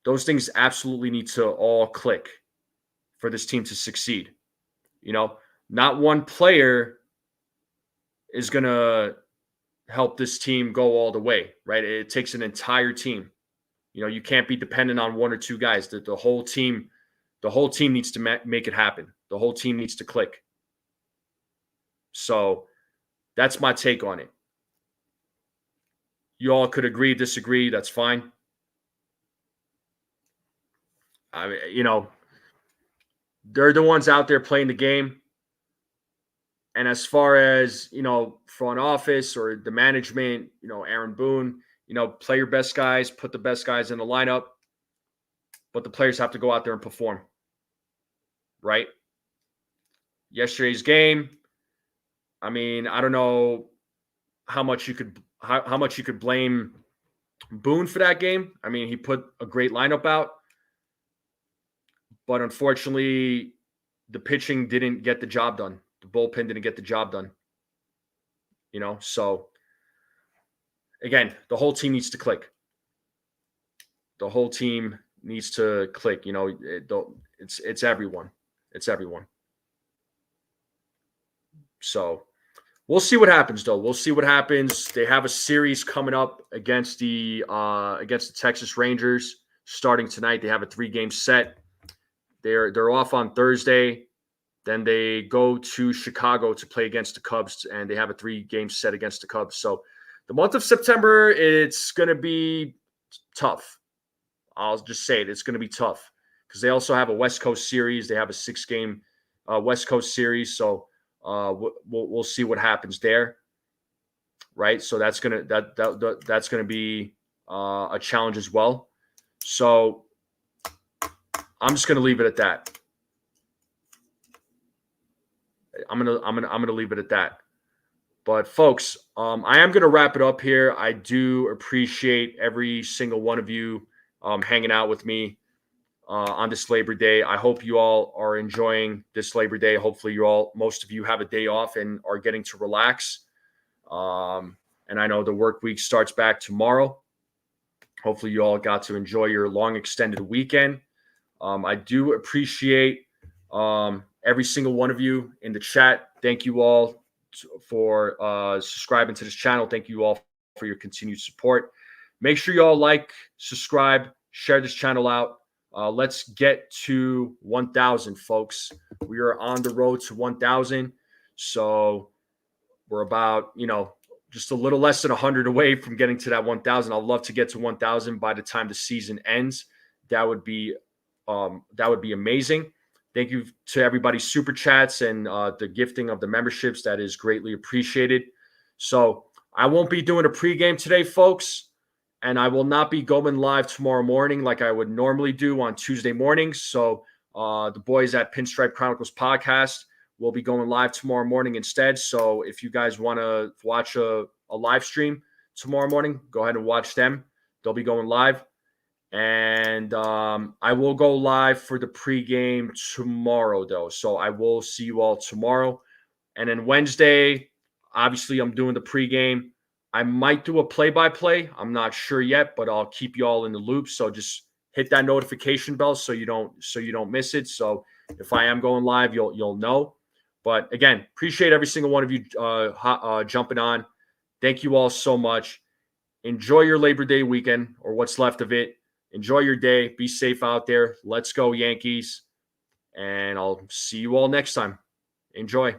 those things absolutely need to all click for this team to succeed. Not one player is going to help this team go all the way, right? It takes an entire team. You can't be dependent on one or two guys. The whole team needs to make it happen. The whole team needs to click. So that's my take on it. You all could agree, disagree. That's fine. They're the ones out there playing the game. And as far as, front office or the management, Aaron Boone, play your best guys, put the best guys in the lineup, but the players have to go out there and perform. Right? Yesterday's game, I don't know how much you could blame Boone for that game. He put a great lineup out, but unfortunately, the pitching didn't get the job done. The bullpen didn't get the job done. So again, the whole team needs to click. The whole team needs to click. It's everyone. It's everyone. So we'll see what happens, though. We'll see what happens. They have a series coming up against the Texas Rangers starting tonight. They have a 3-game set. They're off on Thursday. Then they go to Chicago to play against the Cubs, and they have a 3-game set against the Cubs. So the month of September, it's going to be tough. I'll just say it. It's going to be tough because they also have a West Coast series. They have a 6-game West Coast series. So we'll see what happens there. right? So that's gonna that's gonna be a challenge as well. So I'm just gonna leave it at that. I'm gonna leave it at that. But folks, I am gonna wrap it up here. I do appreciate every single one of you hanging out with me on this Labor Day. I hope you all are enjoying this Labor Day. Hopefully, most of you have a day off and are getting to relax. And I know the work week starts back tomorrow. Hopefully, you all got to enjoy your long extended weekend. I do appreciate every single one of you in the chat. Thank you all for subscribing to this channel. Thank you all for your continued support. Make sure you all like, subscribe, share this channel out. Let's get to 1,000, folks. We are on the road to 1,000. So we're about, just a little less than 100 away from getting to that 1,000. I'd love to get to 1,000 by the time the season ends. That would be amazing. Thank you to everybody's super chats and the gifting of the memberships. That is greatly appreciated. So I won't be doing a pregame today, folks, and I will not be going live tomorrow morning like I would normally do on Tuesday mornings. So the boys at Pinstripe Chronicles podcast will be going live tomorrow morning instead. So if you guys want to watch a live stream tomorrow morning, go ahead and watch them. They'll be going live. And I will go live for the pregame tomorrow, though. So I will see you all tomorrow. And then Wednesday, obviously, I'm doing the pregame. I might do a play-by-play. I'm not sure yet, but I'll keep you all in the loop. So just hit that notification bell so you don't miss it. So if I am going live, you'll know. But again, appreciate every single one of you jumping on. Thank you all so much. Enjoy your Labor Day weekend, or what's left of it. Enjoy your day. Be safe out there. Let's go, Yankees. And I'll see you all next time. Enjoy.